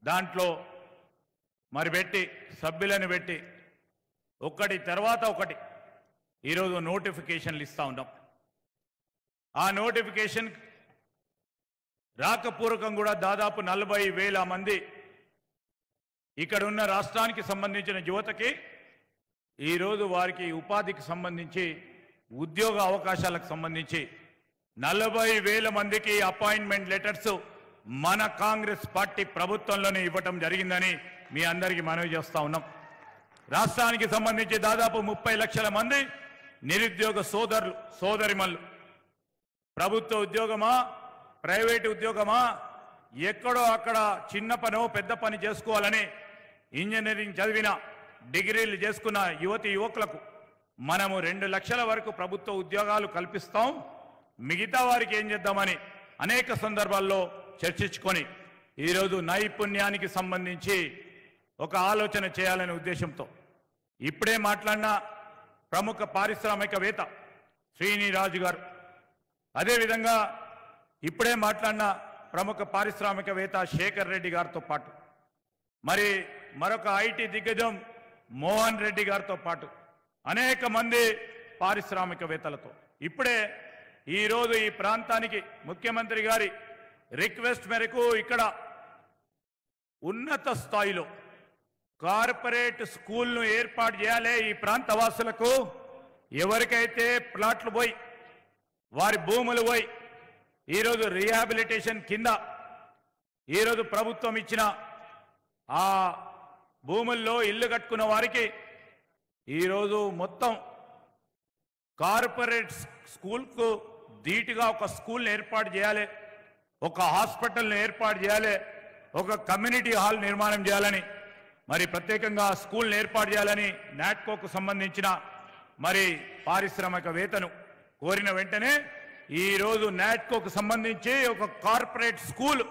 దాంట్లో మరి పెట్టి సభ్యులను పెట్టి ఒకటి తర్వాత ఒకటి ఈరోజు నోటిఫికేషన్లు ఇస్తూ ఉన్నాం. ఆ నోటిఫికేషన్ రాకపూర్వకం కూడా దాదాపు 40,000 మంది ఇక్కడ ఉన్న రాష్ట్రానికి సంబంధించిన యువతకి ఈరోజు వారికి ఉపాధికి సంబంధించి ఉద్యోగ అవకాశాలకు సంబంధించి 40,000 మందికి అపాయింట్మెంట్ లెటర్స్ మన కాంగ్రెస్ పార్టీ ప్రభుత్వంలోనే ఇవ్వటం జరిగిందని మీ అందరికీ మనవి చేస్తా ఉన్నాం. రాష్ట్రానికి సంబంధించి దాదాపు 30 లక్షల మంది నిరుద్యోగ సోదరులు సోదరిమల్లు ప్రభుత్వ ఉద్యోగమా ప్రైవేటు ఉద్యోగమా ఎక్కడో అక్కడ చిన్న పనో పెద్ద పని చేసుకోవాలని ఇంజనీరింగ్ చదివిన డిగ్రీలు చేసుకున్న యువతి యువకులకు మనము 2 లక్షల వరకు ప్రభుత్వ ఉద్యోగాలు కల్పిస్తాం, మిగతా వారికి ఏం చేద్దామని అనేక సందర్భాల్లో చర్చించుకొని ఈరోజు నైపుణ్యానికి సంబంధించి ఒక ఆలోచన చేయాలనే ఉద్దేశంతో ఇప్పుడే మాట్లాడిన ప్రముఖ పారిశ్రామికవేత్త శ్రీనిరాజు గారు, అదేవిధంగా ఇప్పుడే మాట్లాడిన ప్రముఖ పారిశ్రామికవేత్త శేఖర్ రెడ్డి గారితో పాటు మరి మరొక ఐటీ దిగ్గజం మోహన్ రెడ్డి గారితో పాటు అనేక మంది పారిశ్రామికవేత్తలతో ఇప్పుడే ఈరోజు ఈ ప్రాంతానికి ముఖ్యమంత్రి గారి రిక్వెస్ట్ మేరకు ఇక్కడ ఉన్నత స్థాయిలో కార్పొరేట్ స్కూల్ను ఏర్పాటు చేయాలి. ఈ ప్రాంత వాసులకు ఎవరికైతే ప్లాట్లు పోయి వారి భూములు పోయి ఈరోజు రీహాబిలిటేషన్ కింద ఈరోజు ప్రభుత్వం ఇచ్చిన ఆ భూముల్లో ఇల్లు కట్టుకున్న వారికి ఈరోజు మొత్తం కార్పొరేట్ స్కూల్కు ధీటుగా ఒక స్కూల్ని ఏర్పాటు చేయాలి, ఒక హాస్పిటల్ని ఏర్పాటు చేయాలి, ఒక కమ్యూనిటీ హాల్ నిర్మాణం చేయాలని, మరి ప్రత్యేకంగా స్కూల్ని ఏర్పాటు చేయాలని నాట్కోకు సంబంధించిన మరి పారిశ్రామికవేత్తను కోరిన వెంటనే ఈరోజు నాట్కోకు సంబంధించి ఒక కార్పొరేట్ స్కూల్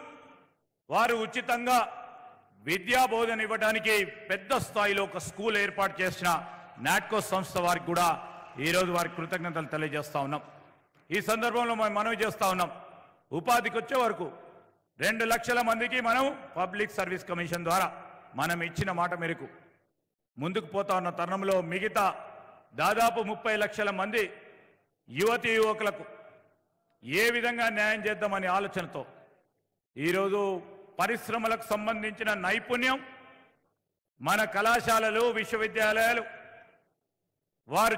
వారు ఉచితంగా విద్యా బోధన ఇవ్వడానికి పెద్ద స్థాయిలో ఒక స్కూల్ ఏర్పాటు చేసిన నాట్కో సంస్థ వారికి కూడా ఈరోజు వారికి కృతజ్ఞతలు తెలియజేస్తా ఉన్నాం. ఈ సందర్భంలో మనం మనవి చేస్తా ఉన్నాం, ఉపాధికి వచ్చే వరకు 2 లక్షల మందికి మనం పబ్లిక్ సర్వీస్ కమిషన్ ద్వారా మనం ఇచ్చిన మాట మేరకు ముందుకు పోతా ఉన్న తరుణంలో మిగతా దాదాపు 30 లక్షల మంది యువతీ యువకులకు ఏ విధంగా న్యాయం చేద్దామనే ఆలోచనతో ఈరోజు పరిశ్రమలకు సంబంధించిన నైపుణ్యం మన కళాశాలలు విశ్వవిద్యాలయాలు వారు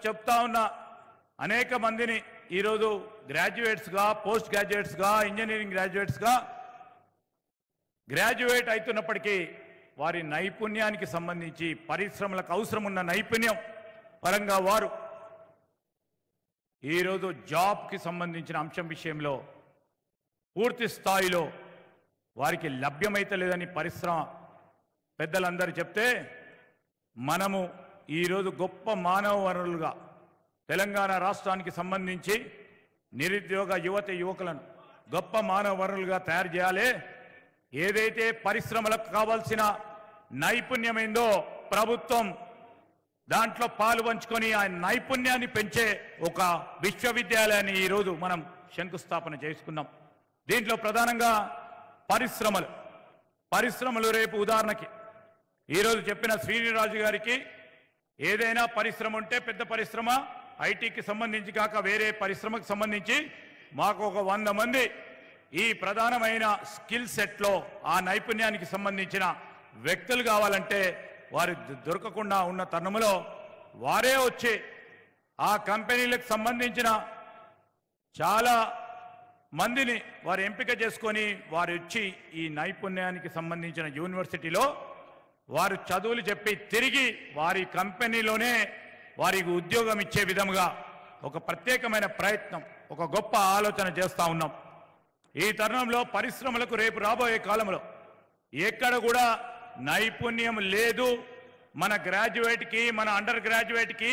చెప్తా ఉన్న అనేక మందిని ఈరోజు గ్రాడ్యుయేట్స్గా పోస్ట్ గ్రాడ్యుయేట్స్గా ఇంజనీరింగ్ గ్రాడ్యుయేట్స్గా గ్రాడ్యుయేట్ అవుతున్నప్పటికీ వారి నైపుణ్యానికి సంబంధించి పరిశ్రమలకు అవసరం ఉన్న నైపుణ్యం పరంగా వారు ఈరోజు జాబ్కి సంబంధించిన అంశం విషయంలో పూర్తి స్థాయిలో వారికి లభ్యమైతే లేదని పరిశ్రమ పెద్దలందరూ చెప్తే మనము ఈరోజు గొప్ప మానవ వనరులుగా తెలంగాణ రాష్ట్రానికి సంబంధించి నిరుద్యోగ యువకులను గొప్ప మానవ వనరులుగా తయారు చేయాలి. ఏదైతే పరిశ్రమలకు కావాల్సిన నైపుణ్యమైందో ప్రభుత్వం దాంట్లో పాలు పంచుకొని ఆ నైపుణ్యాన్ని పెంచే ఒక విశ్వవిద్యాలయాన్ని ఈరోజు మనం శంకుస్థాపన చేసుకున్నాం. దీంట్లో ప్రధానంగా పరిశ్రమలు రేపు ఉదాహరణకి ఈరోజు చెప్పిన శ్రీనిరాజు గారికి ఏదైనా పరిశ్రమ ఉంటే పెద్ద పరిశ్రమ ఐటీకి సంబంధించి కాక వేరే పరిశ్రమకు సంబంధించి మాకు ఒక 100 మంది ఈ ప్రధానమైన స్కిల్ సెట్లో ఆ నైపుణ్యానికి సంబంధించిన వ్యక్తులు కావాలంటే వారు దొరకకుండా ఉన్న తరుణంలో వారే వచ్చి ఆ కంపెనీలకు సంబంధించిన చాలా మందిని వారు ఎంపిక చేసుకొని వారు వచ్చి ఈ నైపుణ్యానికి సంబంధించిన యూనివర్సిటీలో వారు చదువులు చెప్పి తిరిగి వారి కంపెనీలోనే వారికి ఉద్యోగం ఇచ్చే విధంగా ఒక ప్రత్యేకమైన ప్రయత్నం ఒక గొప్ప ఆలోచన చేస్తూ ఉన్నాం. ఈ తరుణంలో పరిశ్రమలకు రేపు రాబోయే కాలంలో ఎక్కడ కూడా నైపుణ్యం లేదు, మన గ్రాడ్యుయేట్కి మన అండర్ గ్రాడ్యుయేట్కి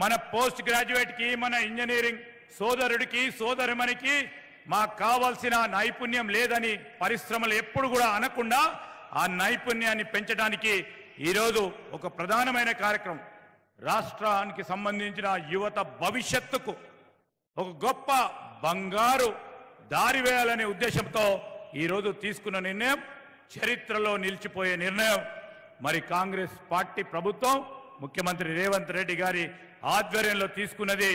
మన పోస్ట్ గ్రాడ్యుయేట్కి మన ఇంజనీరింగ్ సోదరుడికి సోదరిమణికి మాకు కావాల్సిన నైపుణ్యం లేదని పరిశ్రమలు ఎప్పుడు కూడా అనకుండా ఆ నైపుణ్యాన్ని పెంచడానికి ఈరోజు ఒక ప్రధానమైన కార్యక్రమం రాష్ట్రానికి సంబంధించిన యువత భవిష్యత్తుకు ఒక గొప్ప బంగారు దారి వేయాలనే ఉద్దేశంతో ఈరోజు తీసుకున్న నిర్ణయం చరిత్రలో నిలిచిపోయే నిర్ణయం. మరి కాంగ్రెస్ పార్టీ ప్రభుత్వం ముఖ్యమంత్రి రేవంత్ రెడ్డి గారి ఆధ్వర్యంలో తీసుకున్నది.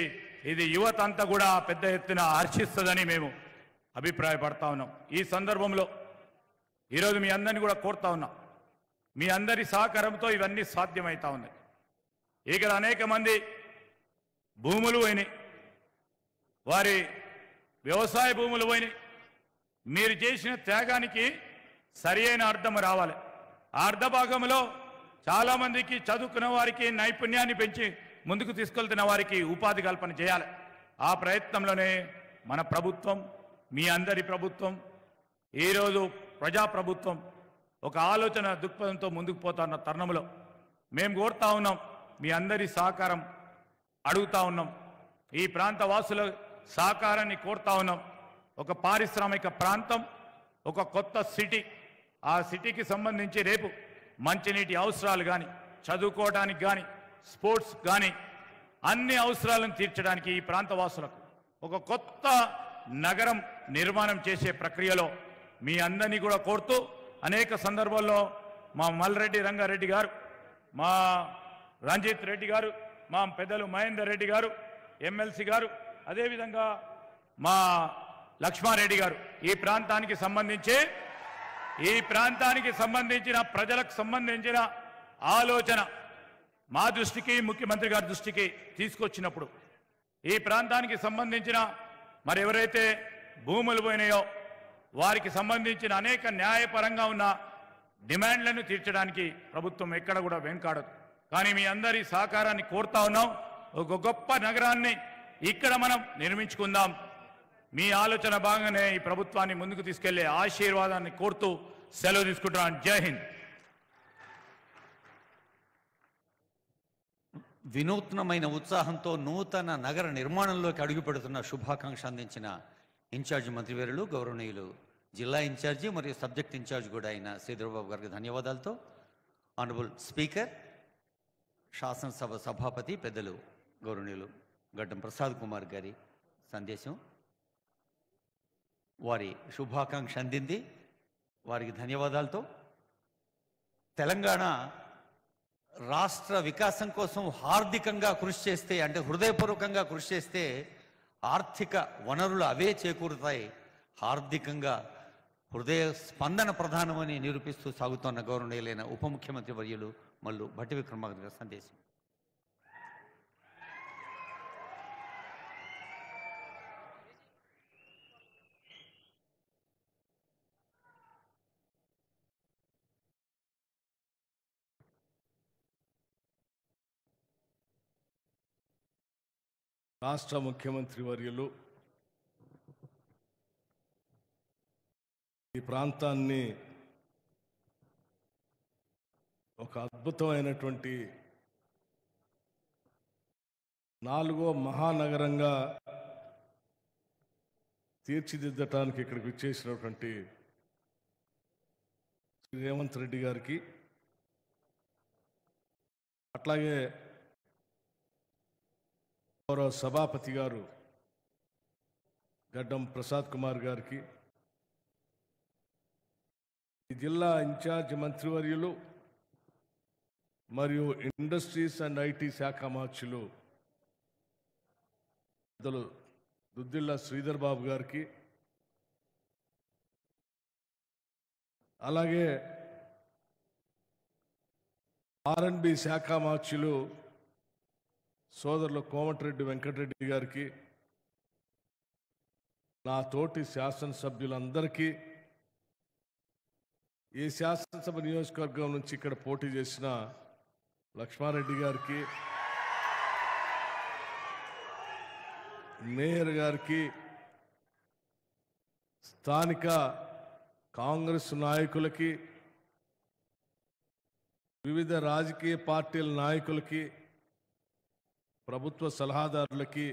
ఇది యువత అంతా కూడా పెద్ద ఎత్తున హర్షిస్తుందని మేము అభిప్రాయపడతా ఉన్నాం. ఈ సందర్భంలో ఈరోజు మీ అందరినీ కూడా కోరుతా ఉన్నాం, మీ అందరి సహకారంతో ఇవన్నీ సాధ్యమవుతా ఉన్నాయి. ఇక్కడ అనేక మంది భూములు పోయినాయి, వారి వ్యవసాయ భూములు పోయినాయి. మీరు చేసిన త్యాగానికి సరి అయిన అర్థం రావాలి. ఆ అర్ధ భాగంలో చాలామందికి చదువుకున్న వారికి నైపుణ్యాన్ని పెంచి ముందుకు తీసుకెళ్తున్న వారికి ఉపాధి కల్పన చేయాలి. ఆ ప్రయత్నంలోనే మన ప్రభుత్వం, మీ అందరి ప్రభుత్వం, ఈరోజు ప్రజాప్రభుత్వం ఒక ఆలోచన దృక్పథంతో ముందుకు పోతున్న తరుణంలో మేము కోరుతా ఉన్నాం, మీ అందరి సహకారం అడుగుతా ఉన్నాం. ఈ ప్రాంత వాసుల సహకారాన్ని కోరుతా ఉన్నాం. ఒక పారిశ్రామిక ప్రాంతం, ఒక కొత్త సిటీ, ఆ సిటీకి సంబంధించి రేపు మంచినీటి అవసరాలు కానీ, చదువుకోవడానికి కానీ, స్పోర్ట్స్ కానీ అన్ని అవసరాలను తీర్చడానికి ఈ ప్రాంత వాసులకు ఒక కొత్త నగరం నిర్మాణం చేసే ప్రక్రియలో మీ అందరినీ కూడా కోరుతూ అనేక సందర్భాల్లో మా మల్రెడ్డి రంగారెడ్డి గారు, మా రంజిత్ రెడ్డి గారు, మా పెద్దలు మహేందర్ రెడ్డి గారు, ఎమ్మెల్సీ గారు, అదేవిధంగా మా లక్ష్మారెడ్డి గారు ఈ ప్రాంతానికి సంబంధించిన ప్రజలకు సంబంధించిన ఆలోచన మా దృష్టికి ముఖ్యమంత్రి గారి దృష్టికి తీసుకొచ్చినప్పుడు ఈ ప్రాంతానికి సంబంధించిన మరి ఎవరైతే భూములు పోయినాయో వారికి సంబంధించిన అనేక న్యాయపరంగా ఉన్న డిమాండ్లను తీర్చడానికి ప్రభుత్వం ఎక్కడ కూడా వెనుకాడదు. కానీ మీ అందరి సహకారాన్ని కోరుతా ఉన్నాం. ఒక గొప్ప నగరాన్ని ఇక్కడ మనం నిర్మించుకుందాం. మీ ఆలోచన భాగంగానే ఈ ప్రభుత్వాన్ని ముందుకు తీసుకెళ్లే ఆశీర్వాదాన్ని కోరుతూ సెలవు తీసుకుంటున్నాను. జై హింద్.
వినూత్నమైన ఉత్సాహంతో నూతన నగర నిర్మాణంలోకి అడుగుపెడుతున్న శుభాకాంక్ష అందించిన ఇన్ఛార్జి మంత్రివర్యులు గౌరవనీయులు జిల్లా ఇన్ఛార్జి మరియు సబ్జెక్ట్ ఇన్ఛార్జ్ కూడా అయిన శ్రీధర్బాబు గారికి ధన్యవాదాలతో ఆనరబుల్ స్పీకర్ శాసనసభ సభాపతి పెద్దలు గౌరవనీయులు గడ్డం ప్రసాద్ కుమార్ గారి సందేశం వారి శుభాకాంక్ష అందింది. వారికి ధన్యవాదాలతో తెలంగాణ రాష్ట్ర వికాసం కోసం హార్దికంగా కృషి చేస్తే అంటే హృదయపూర్వకంగా కృషి చేస్తే ఆర్థిక వనరులు అవే చేకూరుతాయి. హార్దికంగా హృదయ స్పందన ప్రధానమని నిరూపిస్తూ సాగుతున్న గౌరవనీయులైన ఉప ముఖ్యమంత్రి వర్యులు మల్లు భట్టి విక్రమార్క గారి సందేశం.
రాష్ట్ర ముఖ్యమంత్రి వర్యులు ఈ ప్రాంతాన్ని ఒక అద్భుతమైనటువంటి 4వ మహానగరంగా తీర్చిదిద్దటానికి ఇక్కడికి వచ్చేసినటువంటి శ్రీ రేవంత్ రెడ్డి గారికి, అట్లాగే గౌరవ సభాపతి గారు గడ్డం ప్రసాద్ కుమార్ గారికి, ఈ జిల్లా ఇన్ఛార్జ్ మంత్రివర్యులు మరియు ఇండస్ట్రీస్ అండ్ ఐటీ శాఖ మార్చులు పెద్దలు దుద్దిళ్ళ శ్రీధర్ బాబు గారికి, అలాగే ఆర్ఎండ్బి శాఖ మార్చులు సోదరులు కోమటిరెడ్డి వెంకటరెడ్డి గారికి, నా తోటి శాసనసభ్యులందరికీ, ఈ శాసనసభ నియోజకవర్గం నుంచి ఇక్కడ పోటీ చేసిన లక్ష్మారెడ్డి గారికి, మేయర్ గారికి, స్థానిక కాంగ్రెస్ నాయకులకి, వివిధ రాజకీయ పార్టీల నాయకులకి, ప్రభుత్వ సలహాదారులకి,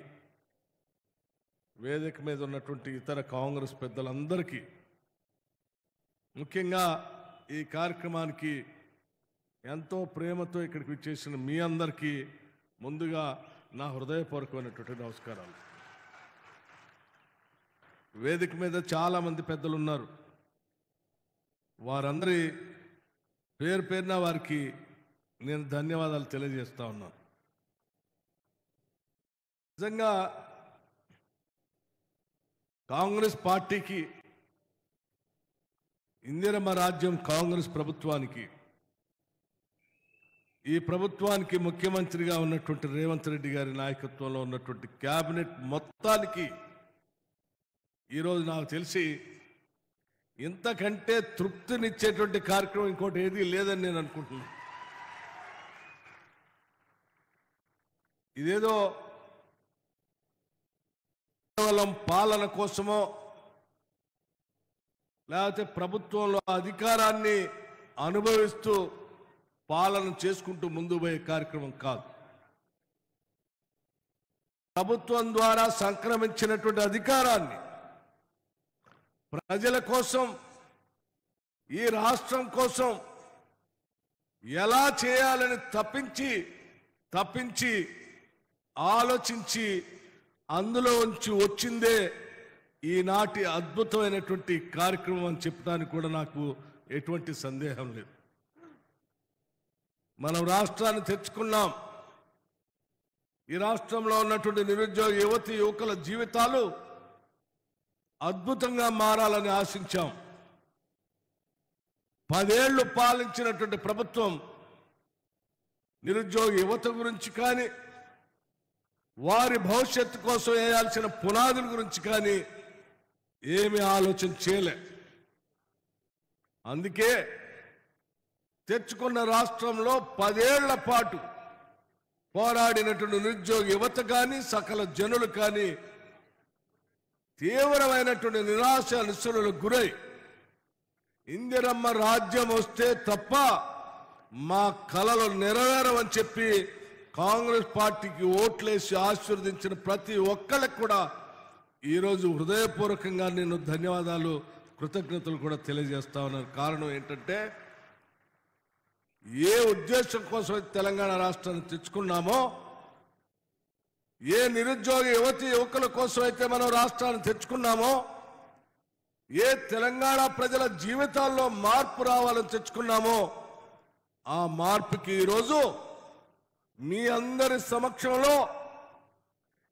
వేదిక మీద ఉన్నటువంటి ఇతర కాంగ్రెస్ పెద్దలందరికీ, ముఖ్యంగా ఈ కార్యక్రమానికి ఎంతో ప్రేమతో ఇక్కడికి వచ్చేసిన మీ అందరికీ ముందుగా నా హృదయపూర్వకమైనటువంటి నమస్కారాలు. వేదిక మీద చాలామంది పెద్దలు ఉన్నారు. వారందరి పేరు పేరున వారికి నేను ధన్యవాదాలు తెలియజేస్తా ఉన్నాను. నిజంగా కాంగ్రెస్ పార్టీకి, ఇందిరమ్మ రాజ్యం కాంగ్రెస్ ప్రభుత్వానికి, ఈ ప్రభుత్వానికి ముఖ్యమంత్రిగా ఉన్నటువంటి రేవంత్ రెడ్డి గారి నాయకత్వంలో ఉన్నటువంటి క్యాబినెట్ మొత్తానికి ఈరోజు నాకు తెలిసి ఇంతకంటే తృప్తినిచ్చేటువంటి కార్యక్రమం ఇంకోటి ఏదీ లేదని నేను అనుకుంటున్నాను. ఇదేదో కేవలం పాలన కోసమో లేకపోతే ప్రభుత్వంలో అధికారాన్ని అనుభవిస్తూ పాలన చేసుకుంటూ ముందు పోయే కార్యక్రమం కాదు. ప్రభుత్వం ద్వారా సంక్రమించినటువంటి అధికారాన్ని ప్రజల కోసం, ఈ రాష్ట్రం కోసం ఎలా చేయాలని తప్పించి ఆలోచించి అందులో నుంచి వచ్చిందే ఈనాటి అద్భుతమైనటువంటి కార్యక్రమం అని చెప్పడానికి కూడా నాకు ఎటువంటి సందేహం లేదు. మనం రాష్ట్రాన్ని తెచ్చుకున్నాం. ఈ రాష్ట్రంలో ఉన్నటువంటి నిరుద్యోగ యువతి యువకుల జీవితాలు అద్భుతంగా మారాలని ఆశించాం. 10 ఏళ్లు పాలించినటువంటి ప్రభుత్వం నిరుద్యోగ యువత గురించి కానీ, వారి భవిష్యత్తు కోసం వేయాల్సిన పునాదుల గురించి కానీ ఏమీ ఆలోచన చేయలే. అందుకే తెచ్చుకున్న రాష్ట్రంలో 10 ఏళ్ల పాటు పోరాడినటువంటి నిరుద్యోగ యువత కానీ, సకల జనులు కానీ తీవ్రమైనటువంటి నిరాశ నిస్సులకు గురై ఇందిరమ్మ రాజ్యం వస్తే తప్ప మా కలలు నెరవేరవని చెప్పి కాంగ్రెస్ పార్టీకి ఓట్లేసి ఆశీర్వదించిన ప్రతి ఒక్కళ్ళకి కూడా ఈరోజు హృదయపూర్వకంగా నేను ధన్యవాదాలు, కృతజ్ఞతలు కూడా తెలియజేస్తా ఉన్నాను. కారణం ఏంటంటే, ఏ ఉద్దేశం కోసం తెలంగాణ రాష్ట్రాన్ని తెచ్చుకున్నామో, ఏ నిరుద్యోగ యువతి యువకుల కోసం అయితే మనం రాష్ట్రాన్ని తెచ్చుకున్నామో, ఏ తెలంగాణ ప్రజల జీవితాల్లో మార్పు రావాలని తెచ్చుకున్నామో, ఆ మార్పుకి ఈరోజు మీ అందరి సమక్షంలో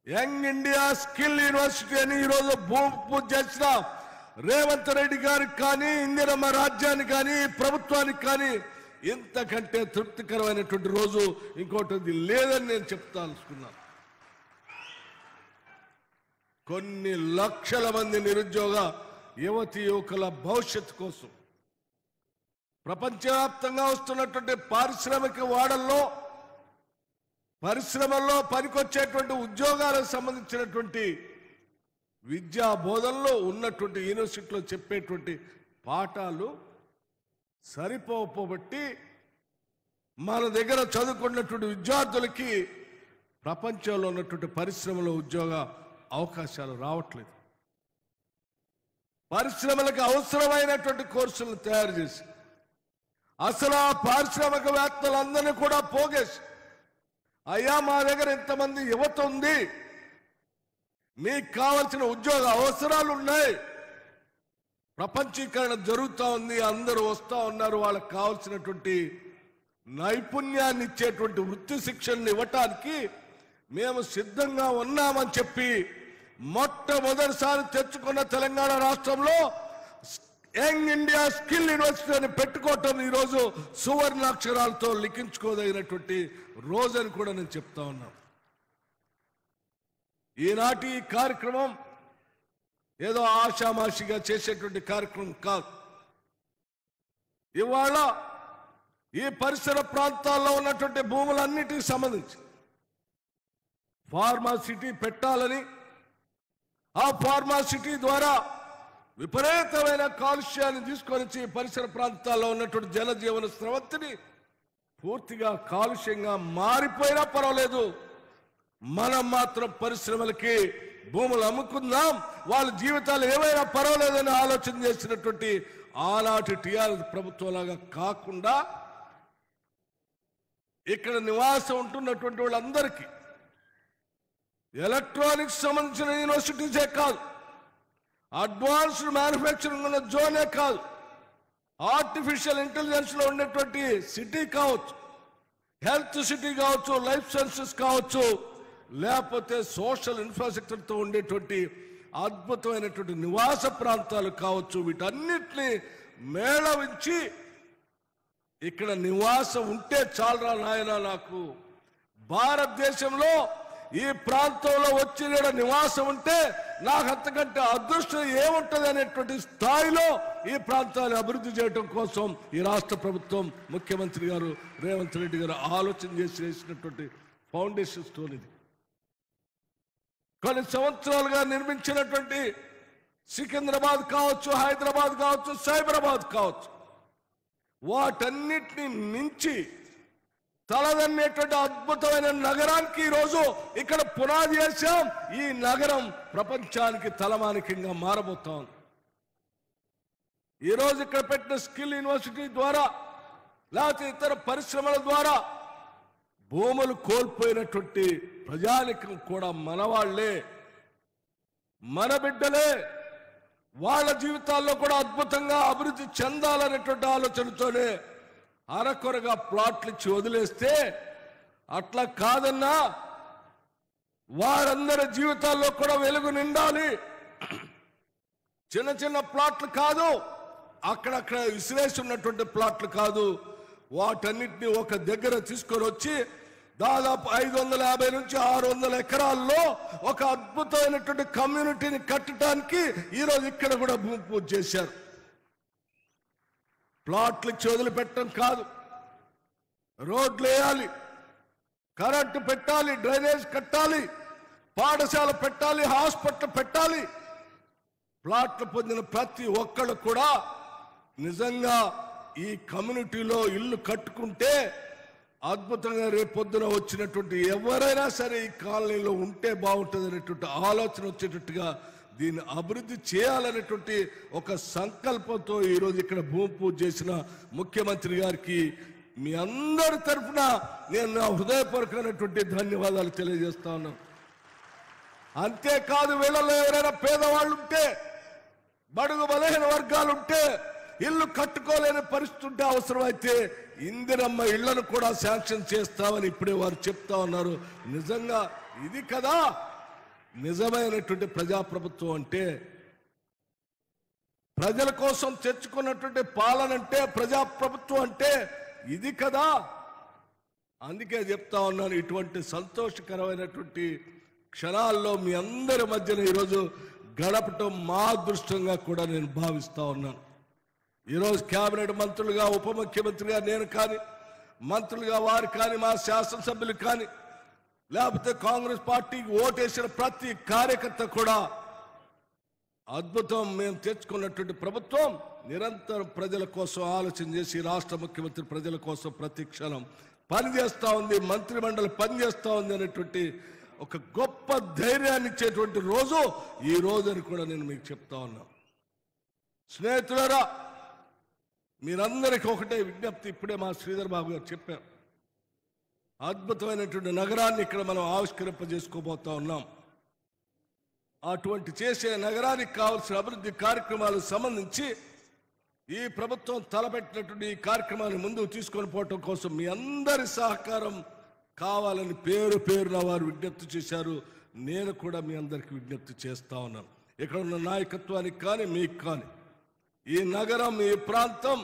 యంగ్ ఇండియా స్కిల్ యూనివర్సిటీ అని ఈరోజు భూమి పూజ చేసిన రేవంత్ రెడ్డి గారికి కానీ, ఇందిరమ్మ రాజ్యానికి కానీ, ప్రభుత్వానికి కానీ ఇంతకంటే తృప్తికరమైనటువంటి రోజు ఇంకోటి లేదని నేను చెప్తానుకున్నాను. కొన్ని లక్షల మంది నిరుద్యోగ యువతి యువకుల భవిష్యత్తు కోసం ప్రపంచవ్యాప్తంగా వస్తున్నటువంటి పారిశ్రామిక వాడల్లో, పరిశ్రమల్లో పనికొచ్చేటువంటి ఉద్యోగాలకు సంబంధించినటువంటి విద్యా బోధనలో ఉన్నటువంటి యూనివర్సిటీలో చెప్పేటువంటి పాఠాలు సరిపోబట్టి మన దగ్గర చదువుకున్నటువంటి విద్యార్థులకి ప్రపంచంలో ఉన్నటువంటి పరిశ్రమలో ఉద్యోగ అవకాశాలు రావట్లేదు. పరిశ్రమలకు అవసరమైనటువంటి కోర్సులను తయారు చేసి అసలు ఆ పారిశ్రామికవేత్తలందరినీ కూడా పోగేసి, అయ్యా మా దగ్గర ఇంతమంది యువత ఉంది, మీకు కావలసిన ఉద్యోగ అవసరాలు ఉన్నాయి, ప్రపంచీకరణ జరుగుతూ ఉంది, అందరూ వస్తూ ఉన్నారు, వాళ్ళకి కావలసినటువంటి నైపుణ్యాన్ని ఇచ్చేటువంటి వృత్తి శిక్షణను ఇవ్వటానికి మేము సిద్ధంగా ఉన్నామని చెప్పి మొట్టమొదటిసారి తెచ్చుకున్న తెలంగాణ రాష్ట్రంలో యంగ్ ఇండియా స్కిల్ యూనివర్సిటీ అని పెట్టుకోవటం ఈరోజు సువర్ణాక్షరాలతో లిఖించుకోదగినటువంటి రోజని కూడా నేను చెప్తా ఉన్నాను. ఈనాటి ఈ కార్యక్రమం ఏదో ఆషామాషిగా చేసేటువంటి కార్యక్రమం కాదు. ఇవాళ ఈ పరిసర ప్రాంతాల్లో ఉన్నటువంటి భూములన్నిటికి సంబంధించి ఫార్మాసిటీ పెట్టాలని, ఆ ఫార్మాసిటీ ద్వారా విపరీతమైన కాలుష్యాన్ని తీసుకొని పరిసర ప్రాంతాల్లో ఉన్నటువంటి జనజీవన స్రవంతిని పూర్తిగా కాలుష్యంగా మారిపోయినా పర్వాలేదు, మనం మాత్రం పరిశ్రమలకి భూములు అమ్ముకుందాం, వాళ్ళ జీవితాలు ఏమైనా పర్వాలేదని ఆలోచన చేసినటువంటి ఆనాటి టీఆర్ఎస్ ప్రభుత్వం లాగా కాకుండా ఇక్కడ నివాసం ఉంటున్నటువంటి వాళ్ళందరికీ ఎలక్ట్రానిక్స్ సంబంధించిన యూనివర్సిటీసే కాదు, అడ్వాన్స్డ్ మ్యానుఫ్యాక్చరింగ్ ఉన్న జోనే కాదు, ఆర్టిఫిషియల్ ఇంటెలిజెన్స్ లో ఉండేటువంటి సిటీ కావచ్చు, హెల్త్ సిటీ కావచ్చు, లైఫ్ సైన్సెస్ కావచ్చు, లేకపోతే సోషల్ ఇన్ఫ్రాస్ట్రక్చర్తో ఉండేటువంటి అద్భుతమైనటువంటి నివాస ప్రాంతాలు కావచ్చు, వీటన్నిటిని మేళవించి ఇక్కడ నివాసం ఉంటే చాలరా నాయన, నాకు భారతదేశంలో ఈ ప్రాంతంలో వచ్చి నివాసం ఉంటే నాకు అంతకంటే అదృష్టం ఏముంటుంది అనేటువంటి స్థాయిలో ఈ ప్రాంతాన్ని అభివృద్ధి చేయడం కోసం ఈ రాష్ట్ర ప్రభుత్వం, ముఖ్యమంత్రి గారు రేవంత్ రెడ్డి గారు ఆలోచన చేసి వేసినటువంటి ఫౌండేషన్ స్టోన్ ఇది. కొన్ని సంవత్సరాలుగా నిర్మించినటువంటి సికింద్రాబాద్ కావచ్చు, హైదరాబాద్ కావచ్చు, సైబరాబాద్ కావచ్చు, వాటన్నిటిని మించి తలదన్నేటువంటి అద్భుతమైన నగరానికి ఈరోజు ఇక్కడ పునాది వేశాం. ఈ నగరం ప్రపంచానికి తలమానికంగా మారబోతాం. ఈరోజు ఇక్కడ పెట్టిన స్కిల్ యూనివర్సిటీ ద్వారా, లేకపోతే ఇతర పరిశ్రమల ద్వారా భూములు కోల్పోయినటువంటి ప్రజానికం కూడా మనవాళ్లే, మన బిడ్డలే, వాళ్ళ జీవితాల్లో కూడా అద్భుతంగా అభివృద్ధి చెందాలనేటువంటి ఆలోచనతోనే అరకొరగా ప్లాట్లు ఇచ్చి వదిలేస్తే అట్లా కాదన్నా, వారందరి జీవితాల్లో కూడా వెలుగు నిండాలి, చిన్న చిన్న ప్లాట్లు కాదు, అక్కడక్కడ విసిరేసి ఉన్నటువంటి ప్లాట్లు కాదు, వాటన్నిటిని ఒక దగ్గర తీసుకొని వచ్చి దాదాపు 550 నుంచి 600 ఎకరాల్లో ఒక అద్భుతమైనటువంటి కమ్యూనిటీని కట్టడానికి ఈరోజు ఇక్కడ కూడా భూమి పూజ చేశారు. ప్లాట్లకు చెదులు పెట్టడం కాదు, రోడ్లు వేయాలి, కరెంటు పెట్టాలి, డ్రైనేజ్ కట్టాలి, పాఠశాల పెట్టాలి, హాస్పిటల్ పెట్టాలి. ప్లాట్లు పొందిన ప్రతి ఒక్కళ్ళు కూడా నిజంగా ఈ కమ్యూనిటీలో ఇల్లు కట్టుకుంటే అద్భుతంగా రేపొద్దున వచ్చినటువంటి ఎవరైనా సరే ఈ కాలనీలో ఉంటే బాగుంటుంది అనేటువంటి ఆలోచన వచ్చేటట్టుగా దీన్ని అభివృద్ధి చేయాలనేటువంటి ఒక సంకల్పంతో ఈరోజు ఇక్కడ భూమి పూజ చేసిన ముఖ్యమంత్రి గారికి మీ అందరి తరఫున నేను నా హృదయపూర్వకమైనటువంటి ధన్యవాదాలు తెలియజేస్తా ఉన్నాను. అంతేకాదు, వీళ్ళలో ఎవరైనా పేదవాళ్ళు ఉంటే, బడుగు బలహీన వర్గాలు ఉంటే, ఇల్లు కట్టుకోలేని పరిస్థితి ఉంటే అవసరమైతే ఇందిరమ్మ ఇళ్లను కూడా శాంక్షన్ చేస్తామని ఇప్పుడే వారు చెప్తా ఉన్నారు. నిజంగా ఇది కదా నిజమైనటువంటి ప్రజాప్రభుత్వం అంటే, ప్రజల కోసం తెచ్చుకున్నటువంటి పాలన అంటే, ప్రజాప్రభుత్వం అంటే ఇది కదా. అందుకే చెప్తా ఉన్నాను, ఇటువంటి సంతోషకరమైనటువంటి క్షణాల్లో మీ అందరి మధ్యన ఈరోజు గడపటం మా అదృష్టంగా కూడా నేను భావిస్తా ఉన్నాను. ఈరోజు కేబినెట్ మంత్రులుగా, ఉప ముఖ్యమంత్రిగా నేను కానీ, మంత్రులుగా వారు కానీ, మా శాసనసభ్యులు కానీ, లేకపోతే కాంగ్రెస్ పార్టీకి ఓటేసిన ప్రతి కార్యకర్త కూడా అద్భుతం. మేము తెచ్చుకున్నటువంటి ప్రభుత్వం నిరంతరం ప్రజల కోసం ఆలోచన చేసి రాష్ట్ర ముఖ్యమంత్రి ప్రజల కోసం ప్రతి క్షణం పనిచేస్తూ ఉంది, మంత్రిమండలి పనిచేస్తూ ఉంది అనేటువంటి ఒక గొప్ప ధైర్యాన్ని ఇచ్చేటువంటి రోజు ఈ రోజుని కూడా నేను మీకు చెప్తా ఉన్నాను. స్నేహితులారా, మీరందరికీ ఒకటే విజ్ఞప్తి. ఇప్పుడే మా శ్రీధర్ బాబు గారు చెప్పారు, అద్భుతమైనటువంటి నగరాన్ని ఇక్కడ మనం ఆవిష్కరింపజేసుకోబోతా ఉన్నాం. అటువంటి చేసే నగరానికి కావాల్సిన అభివృద్ధి కార్యక్రమాలకు సంబంధించి ఈ ప్రభుత్వం తలపెట్టినటువంటి ఈ కార్యక్రమాన్ని ముందుకు తీసుకొని పోవటం కోసం మీ అందరి సహకారం కావాలని పేరు పేరున వారు విజ్ఞప్తి చేశారు. నేను కూడా మీ అందరికీ విజ్ఞప్తి చేస్తా ఉన్నాను. ఇక్కడ ఉన్న నాయకత్వానికి కానీ, మీకు కానీ, ఈ నగరం, ఈ ప్రాంతం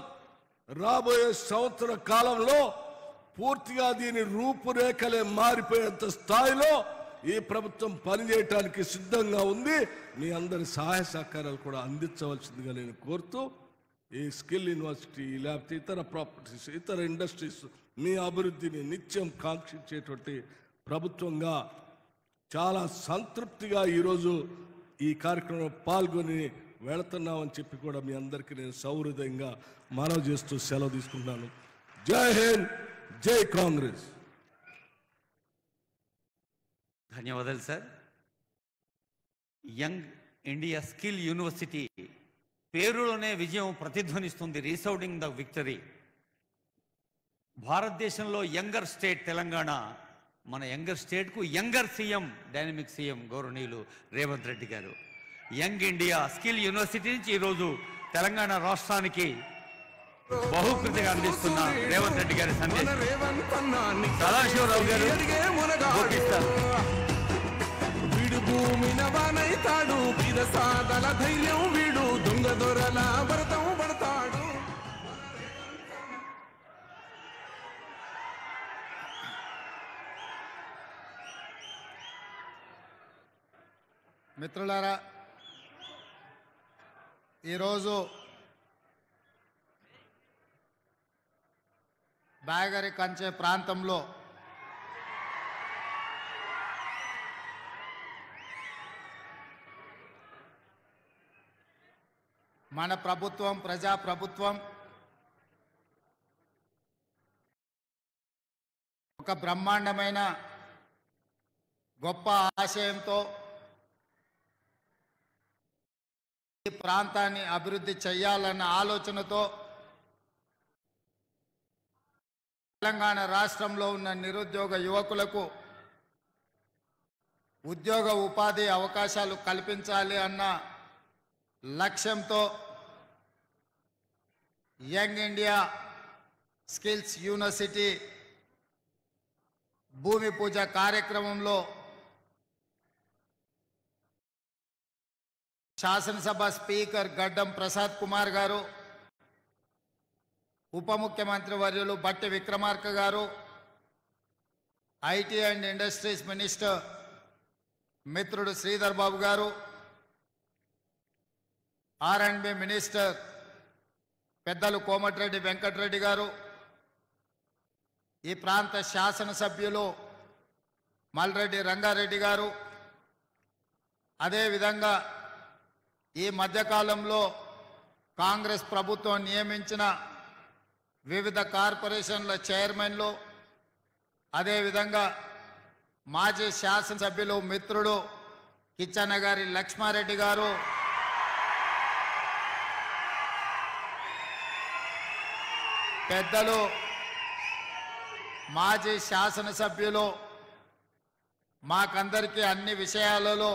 రాబోయే సంవత్సర కాలంలో పూర్తిగా దీని రూపురేఖలే మారిపోయేంత స్థాయిలో ఈ ప్రభుత్వం పనిచేయటానికి సిద్ధంగా ఉంది. మీ అందరి సహాయ సహకారాలు కూడా అందించవలసిందిగా నేను కోరుతూ, ఈ స్కిల్ యూనివర్సిటీ లేకపోతే ఇతర ప్రాపర్టీస్, ఇతర ఇండస్ట్రీస్ మీ అభివృద్ధిని నిత్యం కాంక్షించేటువంటి ప్రభుత్వంగా చాలా సంతృప్తిగా ఈరోజు ఈ కార్యక్రమంలో పాల్గొని వెళుతున్నామని చెప్పి కూడా మీ అందరికీ నేను సౌహృదయంగా మనవి చేస్తూ సెలవు తీసుకుంటున్నాను. జై హింద్, జై కాంగ్రెస్.
ధన్యవాదాలు sir. Young India skill university పేరులోనే విజయం ప్రతిధ్వనిస్తుంది, రీసౌండింగ్ ద విక్టరీ. భారతదేశంలో యంగర్ స్టేట్ తెలంగాణ, మన యంగర్ స్టేట్కు యంగర్ సీఎం, డైనమిక్ సీఎం గౌరవనీయులు రేవంత్ రెడ్డి గారు యంగ్ ఇండియా స్కిల్ యూనివర్సిటీ నుంచి ఈరోజు తెలంగాణ రాష్ట్రానికి బహుకృతిగా అందిస్తున్న రేవంత్ రెడ్డి గారి సందేశం సదాశివరావు గారు ఓటిస్తారు.
వీడు భూమిన వానైతాడు, పిరసాదల ధైర్యం వీడు, దొంగ దొరల భరతం పడతాడు.
మిత్రులారా, ఈరోజు బాగరి కంచె ప్రాంతంలో మన ప్రభుత్వం, ప్రజాప్రభుత్వం ఒక బ్రహ్మాండమైన గొప్ప ఆశయంతో ఈ ప్రాంతాన్ని అభివృద్ధి చేయాలన్న ఆలోచనతో తెలంగాణ రాష్ట్రంలో ఉన్న నిరుద్యోగ యువకులకు ఉద్యోగ ఉపాధి అవకాశాలు కల్పించాలి అన్న లక్ష్యంతో యంగ్ ఇండియా స్కిల్స్ యూనివర్సిటీ భూమి పూజ కార్యక్రమంలో శాసనసభ స్పీకర్ గడ్డం ప్రసాద్ కుమార్ గారు, ఉప ముఖ్యమంత్రి వర్యులు బట్టి విక్రమార్క గారు, ఐటీ అండ్ ఇండస్ట్రీస్ మినిస్టర్ మిత్రుడు శ్రీధర్ బాబు గారు, R&B మినిస్టర్ పెద్దలు కోమటిరెడ్డి వెంకటరెడ్డి గారు, ఈ ప్రాంత శాసనసభ్యులు మల్రెడ్డి రంగారెడ్డి గారు, అదేవిధంగా ఈ మధ్యకాలంలో కాంగ్రెస్ ప్రభుత్వం నియమించిన వివిధ కార్పొరేషన్ల చైర్మన్లు, అదేవిధంగా మాజీ శాసనసభ్యులు మిత్రుడు కిచ్చన్న గారి లక్ష్మారెడ్డి గారు, పెద్దలు మాజీ శాసనసభ్యులు మాకందరికీ అన్ని విషయాలలో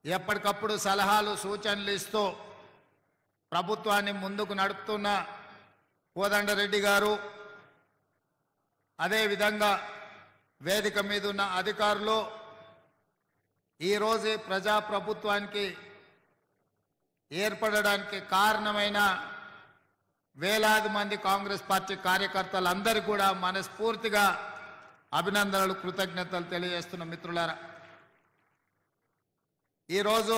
ఎప్పటికప్పుడు సలహాలు సూచనలు ఇస్తూ ప్రభుత్వాన్ని ముందుకు నడుపుతున్న కోదండరెడ్డి గారు, అదేవిధంగా వేదిక మీద ఉన్న అధికారులు, ఈరోజు ప్రజాప్రభుత్వానికి ఏర్పడడానికి కారణమైన వేలాది మంది కాంగ్రెస్ పార్టీ కార్యకర్తలందరికీ కూడా మనస్ఫూర్తిగా అభినందనలు, కృతజ్ఞతలు తెలియజేస్తున్న మిత్రులారా, ఈరోజు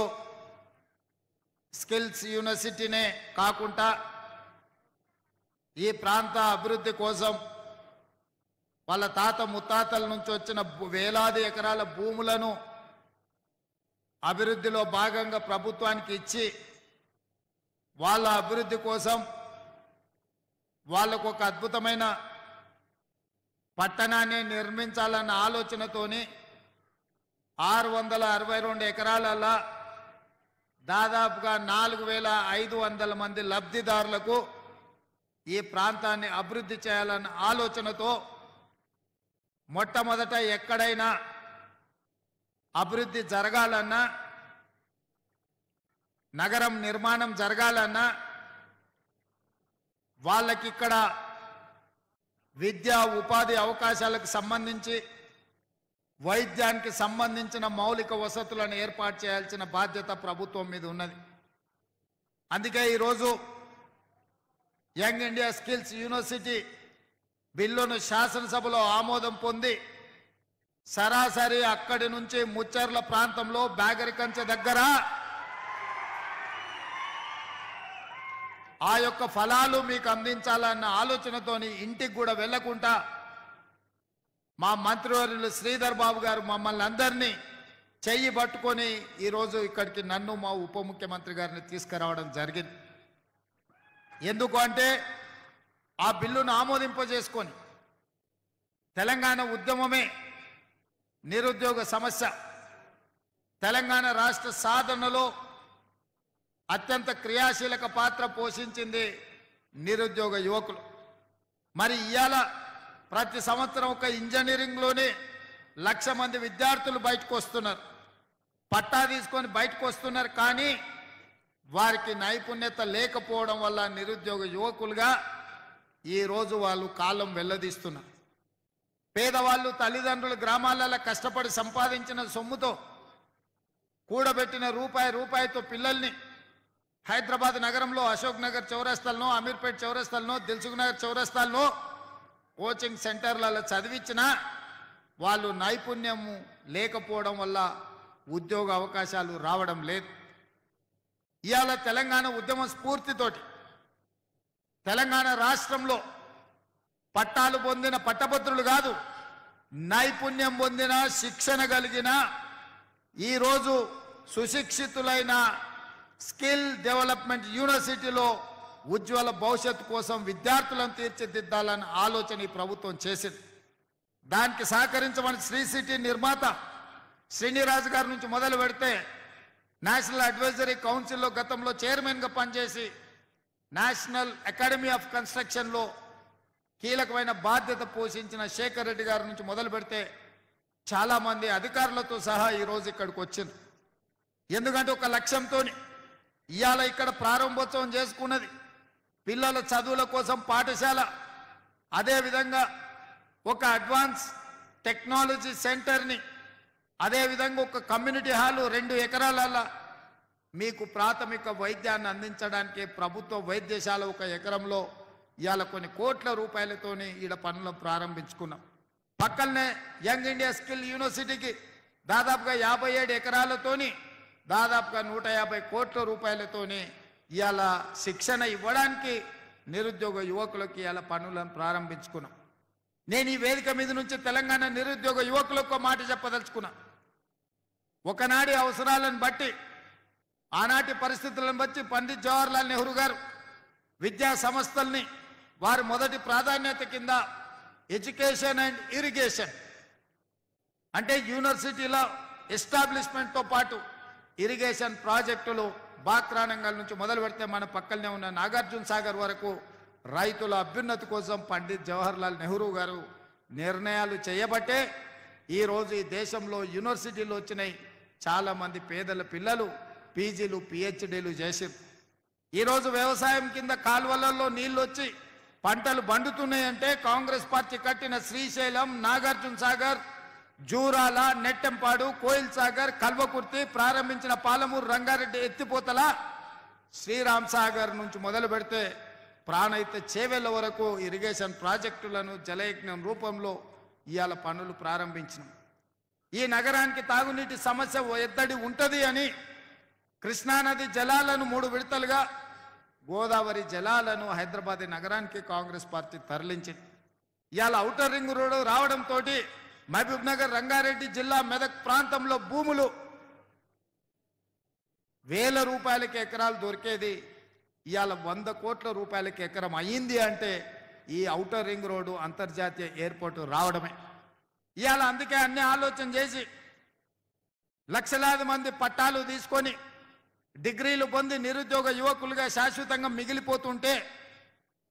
స్కిల్స్ యూనివర్సిటీనే కాకుండా ఈ ప్రాంత అభివృద్ధి కోసం వాళ్ళ తాత ముత్తాతల నుంచి వచ్చిన వేలాది ఎకరాల భూములను అభివృద్ధిలో భాగంగా ప్రభుత్వానికి ఇచ్చి వాళ్ళ అభివృద్ధి కోసం వాళ్ళకు ఒక అద్భుతమైన పట్టణాన్ని నిర్మించాలన్న ఆలోచనతోని 662 ఎకరాలలో దాదాపుగా 4500 మంది లబ్ధిదారులకు ఈ ప్రాంతాన్ని అభివృద్ధి చేయాలన్న ఆలోచనతో మొట్టమొదట ఎక్కడైనా అభివృద్ధి జరగాలన్నా, నగరం నిర్మాణం జరగాలన్నా వాళ్ళకి ఇక్కడ విద్యా ఉపాధి అవకాశాలకు సంబంధించి, వైద్యానికి సంబంధించిన మౌలిక వసతులను ఏర్పాటు చేయాల్సిన బాధ్యత ప్రభుత్వం మీద ఉన్నది. అందుకే ఈరోజు యంగ్ ఇండియా స్కిల్స్ యూనివర్సిటీ బిల్లును శాసనసభలో ఆమోదం పొంది సరాసరి అక్కడి నుంచి ముచ్చర్ల ప్రాంతంలో బ్యాగరికంచె దగ్గర ఆ యొక్క ఫలాలు మీకు అందించాలన్న ఆలోచనతోని ఇంటికి కూడా వెళ్లకుండా మా మంత్రివర్యులు శ్రీధర్ బాబు గారు మమ్మల్ని అందరినీ చెయ్యి పట్టుకొని ఈరోజు ఇక్కడికి నన్ను మా ఉప ముఖ్యమంత్రి గారిని తీసుకురావడం జరిగింది. ఎందుకు అంటే ఆ బిల్లును ఆమోదింపజేసుకొని తెలంగాణ ఉద్యమమే నిరుద్యోగ సమస్య, తెలంగాణ రాష్ట్ర సాధనలో అత్యంత క్రియాశీలక పాత్ర పోషించింది నిరుద్యోగ యువకులు. మరి ఇవాళ ప్రతి సంవత్సరం ఒక ఇంజనీరింగ్లోనే 1,00,000 మంది విద్యార్థులు బయటకు వస్తున్నారు, పట్టా తీసుకొని బయటకు వస్తున్నారు. కానీ వారికి నైపుణ్యత లేకపోవడం వల్ల నిరుద్యోగ యువకులుగా ఈరోజు వాళ్ళు కాలం వెల్లదీస్తున్నారు. పేదవాళ్ళు తల్లిదండ్రులు గ్రామాలలో కష్టపడి సంపాదించిన సొమ్ముతో కూడబెట్టిన రూపాయితో పిల్లల్ని హైదరాబాద్ నగరంలో అశోక్ నగర్ చౌరస్తాల్లో, అమీర్పేట్ చౌరస్తాల్లో, దిల్సుఖ్ నగర్ చౌరస్తాల్లో కోచింగ్ సెంటర్లలో చదివించినా వాళ్ళు నైపుణ్యం లేకపోవడం వల్ల ఉద్యోగ అవకాశాలు రావడం లేదు. ఇవాళ తెలంగాణ ఉద్యమ స్ఫూర్తితోటి తెలంగాణ రాష్ట్రంలో పట్టాలు పొందిన పట్టభద్రులు కాదు, నైపుణ్యం పొందిన శిక్షణ కలిగిన ఈరోజు సుశిక్షితులైన స్కిల్ డెవలప్మెంట్ యూనివర్సిటీలో ఉజ్వల భవిష్యత్తు కోసం విద్యార్థులను తీర్చిదిద్దాలన్న ఆలోచన ఈ ప్రభుత్వం చేసింది. దానికి సహకరించమని శ్రీ సిటీ నిర్మాత శ్రీనిరాజు గారి నుంచి మొదలు పెడితే నేషనల్ అడ్వైజరీ కౌన్సిల్లో గతంలో చైర్మన్గా పనిచేసి నేషనల్ అకాడమీ ఆఫ్ కన్స్ట్రక్షన్లో కీలకమైన బాధ్యత పోషించిన శేఖర్ రెడ్డి గారి నుంచి మొదలు పెడితే చాలామంది అధికారులతో సహా ఈరోజు ఇక్కడికి వచ్చింది. ఎందుకంటే ఒక లక్ష్యంతో ఇవాళ ఇక్కడ ప్రారంభోత్సవం చేసుకున్నది పిల్లల చదువుల కోసం పాఠశాల, అదేవిధంగా ఒక అడ్వాన్స్ టెక్నాలజీ సెంటర్ని, అదేవిధంగా ఒక కమ్యూనిటీ హాలు 2 ఎకరాల మీకు ప్రాథమిక వైద్యాన్ని అందించడానికి ప్రభుత్వ వైద్యశాల ఒక ఎకరంలో ఇవాళ కొన్ని కోట్ల రూపాయలతోని ఈడ పనులను ప్రారంభించుకున్నాం. పక్కనే యంగ్ ఇండియా స్కిల్ యూనివర్సిటీకి దాదాపుగా 57 ఎకరాలతోని దాదాపుగా 150 కోట్ల రూపాయలతోని ఇవాళ శిక్షణ ఇవ్వడానికి నిరుద్యోగ యువకులకి ఇవాళ పనులను ప్రారంభించుకున్నాం. నేను ఈ వేదిక మీద నుంచి తెలంగాణ నిరుద్యోగ యువకులకు మాట చెప్పదలుచుకున్నా. ఒకనాటి అవసరాలను బట్టి ఆనాటి పరిస్థితులను బట్టి పండిత్ జవహర్లాల్ నెహ్రూ గారు విద్యా సంస్థల్ని వారి మొదటి ప్రాధాన్యత కింద ఎడ్యుకేషన్ అండ్ ఇరిగేషన్ అంటే యూనివర్సిటీలో ఎస్టాబ్లిష్మెంట్తో పాటు ఇరిగేషన్ ప్రాజెక్టులు బాక్రానంగల్ నుంచి మొదలు పెడితే మన పక్కనే ఉన్న నాగార్జున సాగర్ వరకు రైతుల అభ్యున్నతి కోసం పండిత్ జవహర్లాల్ నెహ్రూ గారు నిర్ణయాలు చేయబట్టే ఈరోజు ఈ దేశంలో యూనివర్సిటీలు వచ్చినాయి. చాలామంది పేదల పిల్లలు పీజీలు పిహెచ్డీలు చేసారు. ఈరోజు వ్యవసాయం కింద కాలువలలో నీళ్ళు వచ్చి పంటలు బండుతున్నాయంటే కాంగ్రెస్ పార్టీ కట్టిన శ్రీశైలం, నాగార్జున సాగర్, జూరాల, నెట్టెంపాడు, కోయిల్ సాగర్, కల్వకుర్తి, ప్రారంభించిన పాలమూరు రంగారెడ్డి ఎత్తిపోతల, శ్రీరామ్ సాగర్ నుంచి మొదలు పెడితే ప్రాణహిత చేవెళ్ల వరకు ఇరిగేషన్ ప్రాజెక్టులను జలయజ్ఞం రూపంలో ఇవాళ పనులు ప్రారంభించినాం. ఈ నగరానికి తాగునీటి సమస్య ఎద్దడి ఉంటుంది అని కృష్ణానది జలాలను 3 విడతలుగా, గోదావరి జలాలను హైదరాబాద్ నగరానికి కాంగ్రెస్ పార్టీ తరలించింది. ఇవాళ ఔటర్ రింగ్ రోడ్డు రావడంతో మహబూబ్ నగర్, రంగారెడ్డి జిల్లా, మెదక్ ప్రాంతంలో భూములు వేల రూపాయలకి ఎకరాలు దొరికేది ఇవాళ 100 కోట్ల రూపాయలకి ఎకరం అయ్యింది అంటే ఈ ఔటర్ రింగ్ రోడ్డు అంతర్జాతీయ ఎయిర్పోర్టు రావడమే. ఇవాళ అందుకే అన్ని ఆలోచన చేసి లక్షలాది మంది పట్టాలు తీసుకొని డిగ్రీలు పొంది నిరుద్యోగ యువకులుగా శాశ్వతంగా మిగిలిపోతుంటే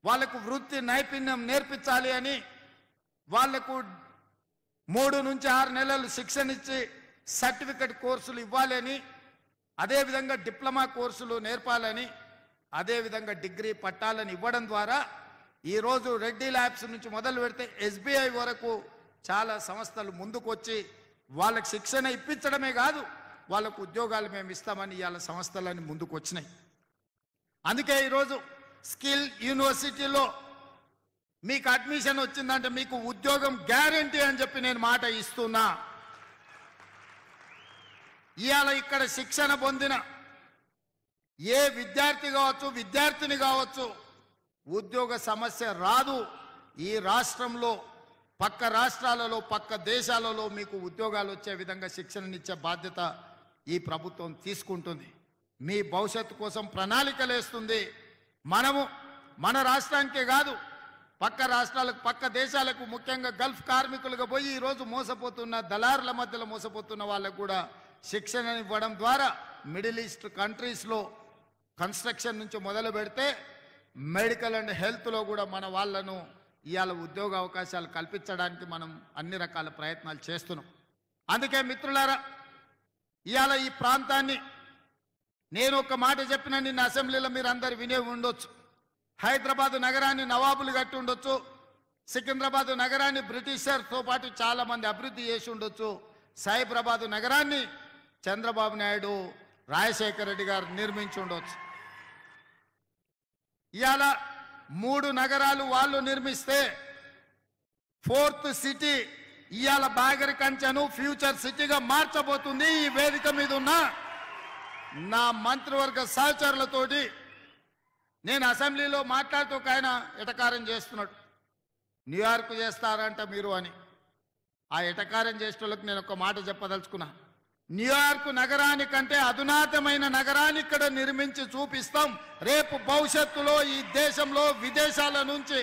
వాళ్లకు వృత్తి నైపుణ్యం నేర్పించాలి అని వాళ్లకు 3 నుంచి 6 నెలలు శిక్షణ ఇచ్చి సర్టిఫికెట్ కోర్సులు ఇవ్వాలని, అదేవిధంగా డిప్లొమా కోర్సులు నేర్పాలని, అదేవిధంగా డిగ్రీ పట్టాలని ఇవ్వడం ద్వారా ఈరోజు రెడ్డి ల్యాబ్స్ నుంచి మొదలు పెడితే ఎస్బీఐ వరకు చాలా సంస్థలు ముందుకొచ్చి వాళ్ళకి శిక్షణ ఇప్పించడమే కాదు వాళ్ళకు ఉద్యోగాలు మేము ఇస్తామని ఇవాళ సంస్థలని ముందుకు వచ్చినాయి. అందుకే ఈరోజు స్కిల్ యూనివర్సిటీలో మీకు అడ్మిషన్ వచ్చిందంటే మీకు ఉద్యోగం గ్యారంటీ అని చెప్పి నేను మాట ఇస్తున్నా. ఇవాళ ఇక్కడ శిక్షణ పొందిన ఏ విద్యార్థి కావచ్చు, విద్యార్థిని కావచ్చు, ఉద్యోగ సమస్య రాదు. ఈ రాష్ట్రంలో పక్క రాష్ట్రాలలో, పక్క దేశాలలో మీకు ఉద్యోగాలు వచ్చే విధంగా శిక్షణనిచ్చే బాధ్యత ఈ ప్రభుత్వం తీసుకుంటుంది. మీ భవిష్యత్తు కోసం ప్రణాళికలు వేస్తుంది. మనము మన రాష్ట్రానికే కాదు, పక్క రాష్ట్రాలకు, పక్క దేశాలకు, ముఖ్యంగా గల్ఫ్ కార్మికులుగా పోయి ఈరోజు మోసపోతున్న దళారుల మధ్యలో మోసపోతున్న వాళ్ళకు కూడా శిక్షణ ఇవ్వడం ద్వారా మిడిల్ ఈస్ట్ కంట్రీస్లో కన్స్ట్రక్షన్ నుంచి మొదలు పెడితే మెడికల్ అండ్ హెల్త్లో కూడా మన వాళ్ళను ఇవాళ ఉద్యోగ అవకాశాలు కల్పించడానికి మనం అన్ని రకాల ప్రయత్నాలు చేస్తున్నాం. అందుకే మిత్రులారా, ఇవాళ ఈ ప్రాంతాన్ని నేను ఒక మాట చెప్పిన నిన్న అసెంబ్లీలో మీరు అందరు వినే ఉండొచ్చు. హైదరాబాదు నగరాన్ని నవాబులు కట్టి ఉండొచ్చు, సికింద్రాబాదు నగరాన్ని బ్రిటిషర్తో పాటు చాలామంది అభివృద్ధి చేసి ఉండొచ్చు, సైబరాబాదు నగరాన్ని చంద్రబాబు నాయుడు, రాజశేఖర రెడ్డి గారు నిర్మించి ఉండొచ్చు. ఇవాళ 3 నగరాలు వాళ్ళు నిర్మిస్తే 4th సిటీ ఇవాళ బాగరి కంచెను ఫ్యూచర్ సిటీగా మార్చబోతుంది. ఈ వేదిక మీద ఉన్న నా మంత్రివర్గ సహచరులతోటి నేను అసెంబ్లీలో మాట్లాడుతూ ఒక ఆయన ఎటకారం చేస్తున్నాడు. న్యూయార్క్ చేస్తారంట మీరు అని. ఆ ఎటకారం చేసేటోళ్ళకి నేను ఒక మాట చెప్పదలుచుకున్నా. న్యూయార్క్ నగరానికంటే అధునాతమైన నగరాన్ని ఇక్కడ నిర్మించి చూపిస్తాం. రేపు భవిష్యత్తులో ఈ దేశంలో విదేశాల నుంచి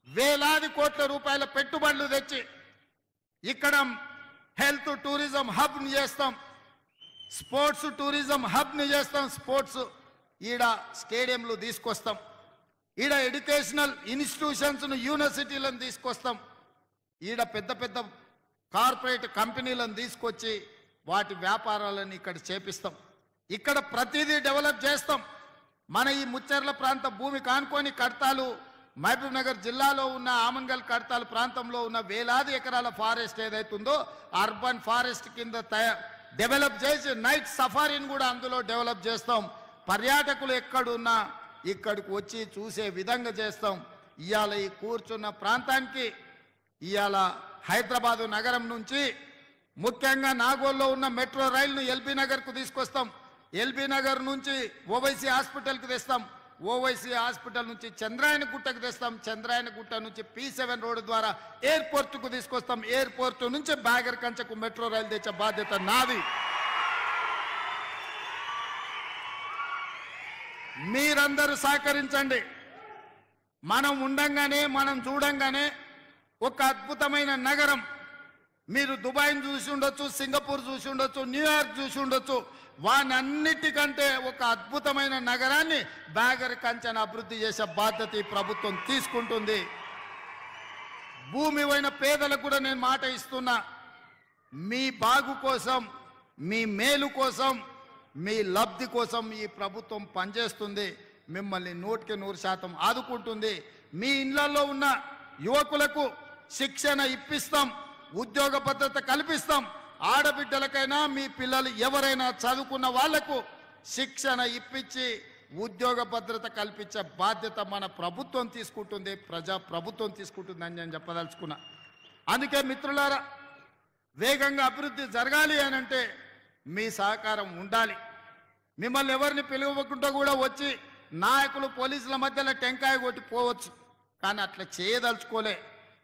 వేలాది కోట్ల రూపాయల పెట్టుబడులు తెచ్చి ఇక్కడ హెల్త్ టూరిజం హబ్ని చేస్తాం, స్పోర్ట్స్ టూరిజం హబ్ని చేస్తాం, స్పోర్ట్స్ ఈడ స్టేడియంలు తీసుకొస్తాం, ఈడ ఎడ్యుకేషనల్ ఇన్స్టిట్యూషన్స్ను యూనివర్సిటీలను తీసుకొస్తాం, ఈడ పెద్ద పెద్ద కార్పొరేట్ కంపెనీలను తీసుకొచ్చి వాటి వ్యాపారాలను ఇక్కడ చేపిస్తాం. ఇక్కడ ప్రతిదీ డెవలప్ చేస్తాం. మన ఈ ముచ్చర్ల ప్రాంత భూమి కానుకొని కడతాలు, మహబూబ్ నగర్ జిల్లాలో ఉన్న ఆమన్గల్ కడతాలు ప్రాంతంలో ఉన్న వేలాది ఎకరాల ఫారెస్ట్ ఏదైతుందో అర్బన్ ఫారెస్ట్ కింద డెవలప్ చేసి నైట్ సఫారీని కూడా అందులో డెవలప్ చేస్తాం. పర్యాటకులు ఎక్కడున్నా ఇక్కడికి వచ్చి చూసే విధంగా చేస్తాం. ఇవాళ ఈ కూర్చున్న ప్రాంతానికి ఇవాళ హైదరాబాదు నగరం నుంచి ముఖ్యంగా నాగోల్లో ఉన్న మెట్రో రైలును ఎల్బీ నగర్కు తీసుకొస్తాం. ఎల్బీ నగర్ నుంచి ఓవైసీ హాస్పిటల్కి తెస్తాం. ఓవైసీ హాస్పిటల్ నుంచి చంద్రాయన గుట్టకు తెస్తాం. చంద్రాయన గుట్ట నుంచి P7 రోడ్డు ద్వారా ఎయిర్పోర్టుకు తీసుకొస్తాం. ఎయిర్పోర్టు నుంచి బ్యాగర్ కంచకు మెట్రో రైలు తెచ్చే బాధ్యత నాది. మీరందరూ సహకరించండి. మనం ఉండంగానే, మనం చూడంగానే ఒక అద్భుతమైన నగరం. మీరు దుబాయ్ని చూసి ఉండొచ్చు, సింగపూర్ చూసి ఉండొచ్చు, న్యూయార్క్ చూసి ఉండొచ్చు. వానన్నిటికంటే ఒక అద్భుతమైన నగరాన్ని బ్యాగర్ కంచెను అభివృద్ధి చేసే బాధ్యత ఈ ప్రభుత్వం తీసుకుంటుంది. భూమి అయిన పేదలకు కూడా నేను మాట ఇస్తున్నా. మీ బాగు కోసం, మీ మేలు కోసం, మీ లబ్ధి కోసం ఈ ప్రభుత్వం పనిచేస్తుంది. మిమ్మల్ని 100% ఆదుకుంటుంది. మీ ఇళ్లలో ఉన్న యువకులకు శిక్షణ ఇప్పిస్తాం, ఉద్యోగ భద్రత కల్పిస్తాం. ఆడబిడ్డలకైనా మీ పిల్లలు ఎవరైనా చదువుకున్న వాళ్లకు శిక్షణ ఇప్పించి ఉద్యోగ భద్రత కల్పించే బాధ్యత మన ప్రభుత్వం తీసుకుంటుంది, ప్రజా ప్రభుత్వం తీసుకుంటుందని నేను చెప్పదలుచుకున్నా. అందుకే మిత్రులారా, వేగంగా అభివృద్ధి జరగాలి అనంటే మీ సహకారం ఉండాలి. మిమ్మల్ని ఎవరిని పిలువకుండా కూడా వచ్చి నాయకులు పోలీసుల మధ్యలో టెంకాయ కొట్టి పోవచ్చు, కానీ అట్లా చేయదలుచుకోలే.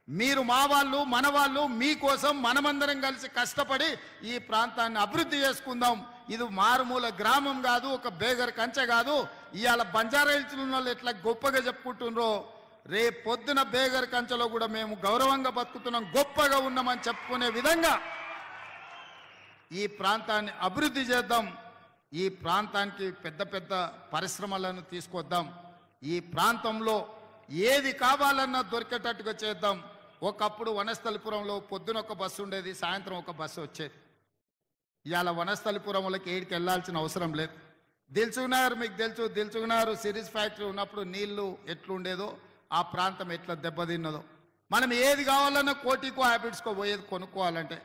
మీరు మా వాళ్ళు, మన వాళ్ళు, మీకోసం మనమందరం కలిసి కష్టపడి ఈ ప్రాంతాన్ని అభివృద్ధి చేసుకుందాం. ఇది మారుమూల గ్రామం కాదు, ఒక బేగర్ కంచె కాదు. ఇవాళ బంజారా హిల్స్ ఉన్న వాళ్ళు ఎట్లా గొప్పగా చెప్పుకుంటున్నారో, రేపు పొద్దున బేగర్ కంచెలో కూడా మేము గౌరవంగా బతుకుతున్నాం, గొప్పగా ఉన్నామని చెప్పుకునే విధంగా ఈ ప్రాంతాన్ని అభివృద్ధి చేద్దాం. ఈ ప్రాంతానికి పెద్ద పెద్ద పరిశ్రమలను తీసుకొద్దాం. ఈ ప్రాంతంలో ఏది కావాలన్నా దొరికేటట్టుగా చేద్దాం. ఒకప్పుడు వనస్థలిపురంలో పొద్దున ఒక బస్సు ఉండేది, సాయంత్రం ఒక బస్సు వచ్చేది. ఇవాళ వనస్థలిపురంలోకి ఏడికి వెళ్ళాల్సిన అవసరం లేదు. దిల్సుఖ్నగర్ మీకు తెలుసు, దిల్సుఖ్నగర్ సిరీస్ ఫ్యాక్టరీ ఉన్నప్పుడు నీళ్లు ఎట్లుండేదో, ఆ ప్రాంతం ఎట్లా దెబ్బతిన్నదో. మనం ఏది కావాలన్నా కోటికో హ్యాబిట్స్కో పోయేది కొనుక్కోవాలంటే,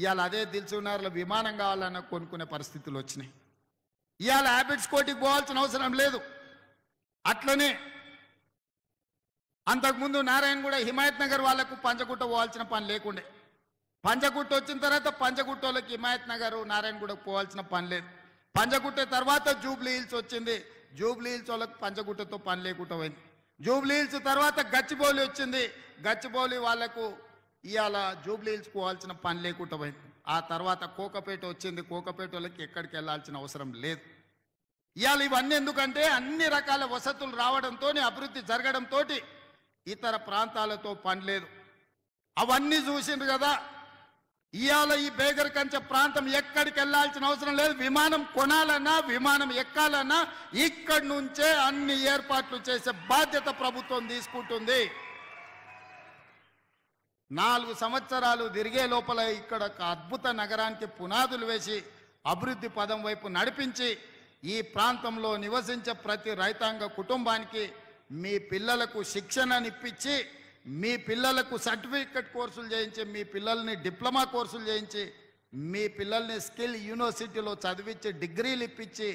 ఇవాళ అదే దిల్సుఖ్నగర్లో విమానం కావాలన్నా కొనుక్కునే పరిస్థితులు వచ్చినాయి. ఇవాళ హ్యాబిట్స్ కోటికి పోవాల్సిన అవసరం లేదు. అట్లనే అంతకుముందు నారాయణగూడ హిమాయత్ నగర్ వాళ్లకు పంచగుట్ట పోవాల్సిన పని లేకుండే. పంచగుట్ట వచ్చిన తర్వాత పంచగుట్ట వాళ్ళకి హిమాయత్ నగర్ నారాయణగూడకు పోవాల్సిన పని లేదు. పంచగుట్ట తర్వాత జూబ్లీ హిల్స్ వచ్చింది, జూబ్లీ హిల్స్ వాళ్ళకి పంచగుట్టతో పని లేకుండా పోయింది. జూబ్లీ హిల్స్ తర్వాత గచ్చిబౌలి వచ్చింది, గచ్చిబౌలి వాళ్లకు ఇవాళ జూబ్లీ హిల్స్ పోవాల్సిన పని లేకుండా పోయింది. ఆ తర్వాత కోకపేట వచ్చింది, కోకపేట వాళ్ళకి ఎక్కడికి వెళ్ళాల్సిన అవసరం లేదు. ఇవాళ ఇవన్నీ ఎందుకంటే అన్ని రకాల వసతులు రావడంతో, అభివృద్ధి జరగడంతో ఇతర ప్రాంతాలతో పని లేదు. అవన్నీ చూసిండ్రు కదా. ఇవాళ ఈ బేగర్ కంచె ప్రాంతం ఎక్కడికి వెళ్ళాల్సిన అవసరం లేదు. విమానం కొనాలన్నా, విమానం ఎక్కాలన్నా ఇక్కడి నుంచే అన్ని ఏర్పాట్లు చేసే బాధ్యత ప్రభుత్వం తీసుకుంటుంది. 4 సంవత్సరాలు తిరిగే లోపల ఇక్కడ ఒక అద్భుత నగరానికి పునాదులు వేసి అభివృద్ధి పదం వైపు నడిపించి ఈ ప్రాంతంలో నివసించే ప్రతి రైతాంగ కుటుంబానికి మీ పిల్లలకు శిక్షణనిప్పించి, మీ పిల్లలకు సర్టిఫికెట్ కోర్సులు చేయించి, మీ పిల్లల్ని డిప్లొమా కోర్సులు చేయించి, మీ పిల్లల్ని స్కిల్ యూనివర్సిటీలో చదివించి డిగ్రీలు ఇప్పించి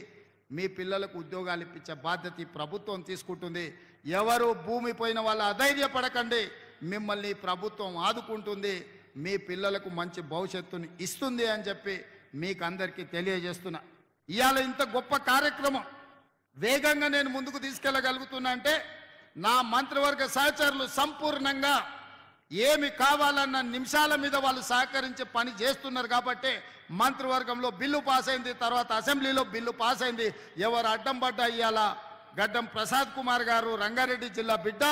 మీ పిల్లలకు ఉద్యోగాలు ఇప్పించే బాధ్యత ఈ ప్రభుత్వం తీసుకుంటుంది. ఎవరు భూమి పోయిన వాళ్ళు అధైర్యపడకండి, మిమ్మల్ని ప్రభుత్వం ఆదుకుంటుంది, మీ పిల్లలకు మంచి భవిష్యత్తుని ఇస్తుంది అని చెప్పి మీకు అందరికీ తెలియజేస్తున్నా. ఇవాళ ఇంత గొప్ప కార్యక్రమం వేగంగా నేను ముందుకు తీసుకెళ్ళగలుగుతున్నా అంటే నా మంత్రివర్గ సహచరులు సంపూర్ణంగా ఏమి కావాలన్న నిమిషాల మీద వాళ్ళు సహకరించి పని చేస్తున్నారు. కాబట్టి మంత్రివర్గంలో బిల్లు పాస్ అయింది, తర్వాత అసెంబ్లీలో బిల్లు పాస్ అయింది. ఎవరు అడ్డం పడ్డా ఇవాళ గడ్డం ప్రసాద్ కుమార్ గారు రంగారెడ్డి జిల్లా బిడ్డ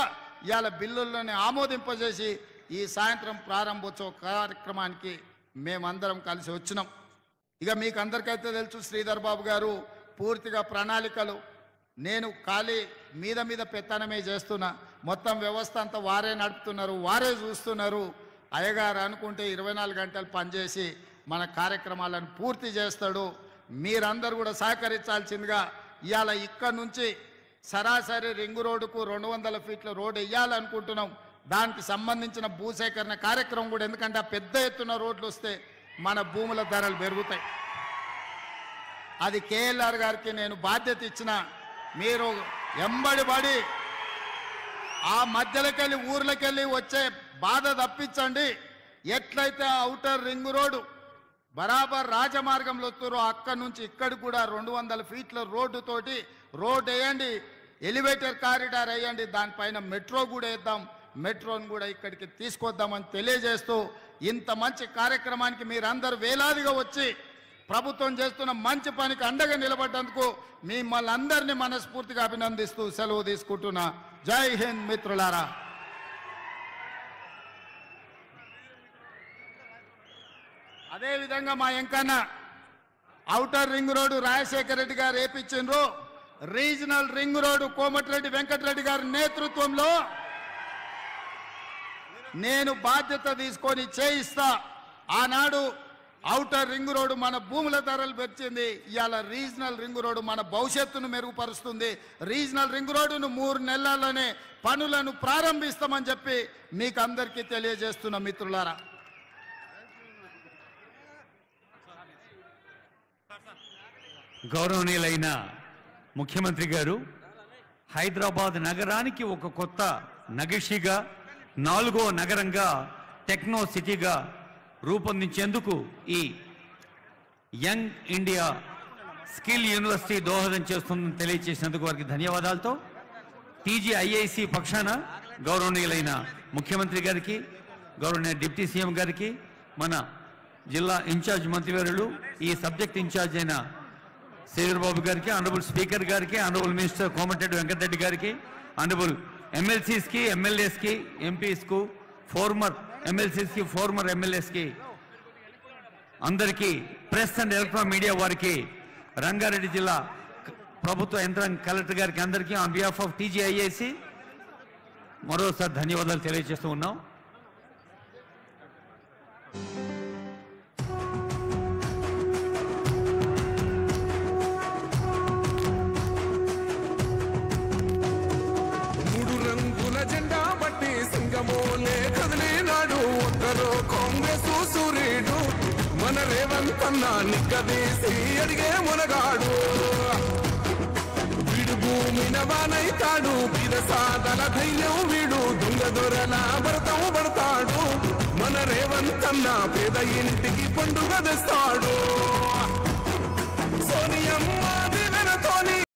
ఇవాళ బిల్లులను ఆమోదింపజేసి ఈ సాయంత్రం ప్రారంభోత్సవ కార్యక్రమానికి మేమందరం కలిసి వచ్చినాం. ఇక మీకు అందరికైతే తెలుసు, శ్రీధర్ బాబు గారు పూర్తిగా ప్రణాళికలు, నేను ఖాళీ మీద పెత్తనమే చేస్తున్నా, మొత్తం వ్యవస్థ అంతా వారే నడుపుతున్నారు, వారే చూస్తున్నారు. అయ్యగారు అనుకుంటే 24 గంటలు పనిచేసి మన కార్యక్రమాలను పూర్తి చేస్తాడు. మీరందరూ కూడా సహకరించాల్సిందిగా ఇవాళ ఇక్కడ నుంచి సరాసరి రింగు రోడ్డుకు 200 ఫీట్ల రోడ్డు వేయాలనుకుంటున్నాం. దానికి సంబంధించిన భూసేకరణ కార్యక్రమం కూడా, ఎందుకంటే ఆ పెద్ద ఎత్తున రోడ్లు వస్తే మన భూముల ధరలు పెరుగుతాయి. అది కేఎల్ఆర్ గారికి నేను బాధ్యత ఇచ్చిన. మీరు ఎంబడి పడి ఆ మధ్యలోకెళ్ళి ఊర్లకెళ్ళి వచ్చే బాధ తప్పించండి. ఎట్లయితే ఔటర్ రింగ్ రోడ్డు బరాబర్ రాజమార్గంలో వస్తారో అక్కడి నుంచి ఇక్కడికి కూడా 200 ఫీట్ల రోడ్డుతోటి రోడ్ వేయండి, ఎలివేటర్ కారిడార్ వేయండి, దానిపైన మెట్రో కూడా వేద్దాం, మెట్రోను కూడా ఇక్కడికి తీసుకొద్దామని తెలియజేస్తూ ఇంత మంచి కార్యక్రమానికి మీరందరూ వేలాదిగా వచ్చి ప్రభుత్వం చేస్తున్న మంచి పనికి అండగా నిలబడ్డందుకు మిమ్మల్ని అందరినీ మనస్ఫూర్తిగా అభినందిస్తూ సెలవు తీసుకుంటున్నా. జై హింద్ మిత్రులారా. అదేవిధంగా మా Enkanna outer ring road Rajasekhara Reddy గారు వేపించిండ్రు, regional ring road Komatireddy Venkatreddy గారి నేతృత్వంలో నేను బాధ్యత తీసుకొని చేయిస్తా. ఆనాడు ఔటర్ రింగ్ రోడ్డు మన భూముల ధరలు పెంచింది, ఇవాళ రీజనల్ రింగ్ రోడ్డు మన భవిష్యత్తును మెరుగుపరుస్తుంది. రీజనల్ రింగ్ రోడ్డును 3 నెలల్లోనే పనులను ప్రారంభిస్తామని చెప్పి మీకు అందరికీ తెలియజేస్తున్న మిత్రులారా.
గౌరవనీయులైన ముఖ్యమంత్రి గారు హైదరాబాద్ నగరానికి ఒక కొత్త నగిషిగా 4వ నగరంగా టెక్నో సిటీగా రూపొందించేందుకు ఈ యంగ్ ఇండియా స్కిల్ యూనివర్సిటీ దోహదం చేస్తుందని తెలియజేసినందుకు వారికి ధన్యవాదాలతో టీజీఐఐసి పక్షాన గౌరవనీయులైన ముఖ్యమంత్రి గారికి, గౌరవనీయ డిప్యూటీ సీఎం గారికి, మన జిల్లా ఇన్ఛార్జ్ మంత్రివర్యులు, ఈ సబ్జెక్ట్ ఇన్ఛార్జ్ అయిన శ్రీధర్బాబు గారికి, ఆనరబుల్ స్పీకర్ గారికి, ఆనరబుల్ మినిస్టర్ కోమటిరెడ్డి వెంకటరెడ్డి గారికి, ఆనరబుల్ ఎమ్మెల్సీస్కి, ఎమ్మెల్యేస్కి, ఎంపీస్కు, ఫార్మర్ ఎమ్మెల్సీస్కి, ఫార్మర్ ఎమ్మెల్యేస్కి, అందరికీ ప్రెస్ అండ్ ఎలక్ట్రానిక్ మీడియా వారికి, రంగారెడ్డి జిల్లా ప్రభుత్వ యంత్రాంగ కలెక్టర్ గారికి అందరికీ ఆన్ బిహాఫ్ ఆఫ్ టీజీఐఏసి మరోసారి ధన్యవాదాలు తెలియజేస్తూ ఉన్నాం.
జెండా బట్టి సింగమోలే కదిలినాడు ఒక్కరో కాంగ్రెస్ సూర్యుడు మన రేవంత్ అన్న నిక్కదీసి అడిగే మునగాడు. వీడు భూమిన వానైతాడు, బిరసాదల ధైర్యం వీడు, దొంగ దొరల భరతం పడతాడు. మన రేవంత్ అన్న పేద ఇంటికి పండుగ తెస్తాడు.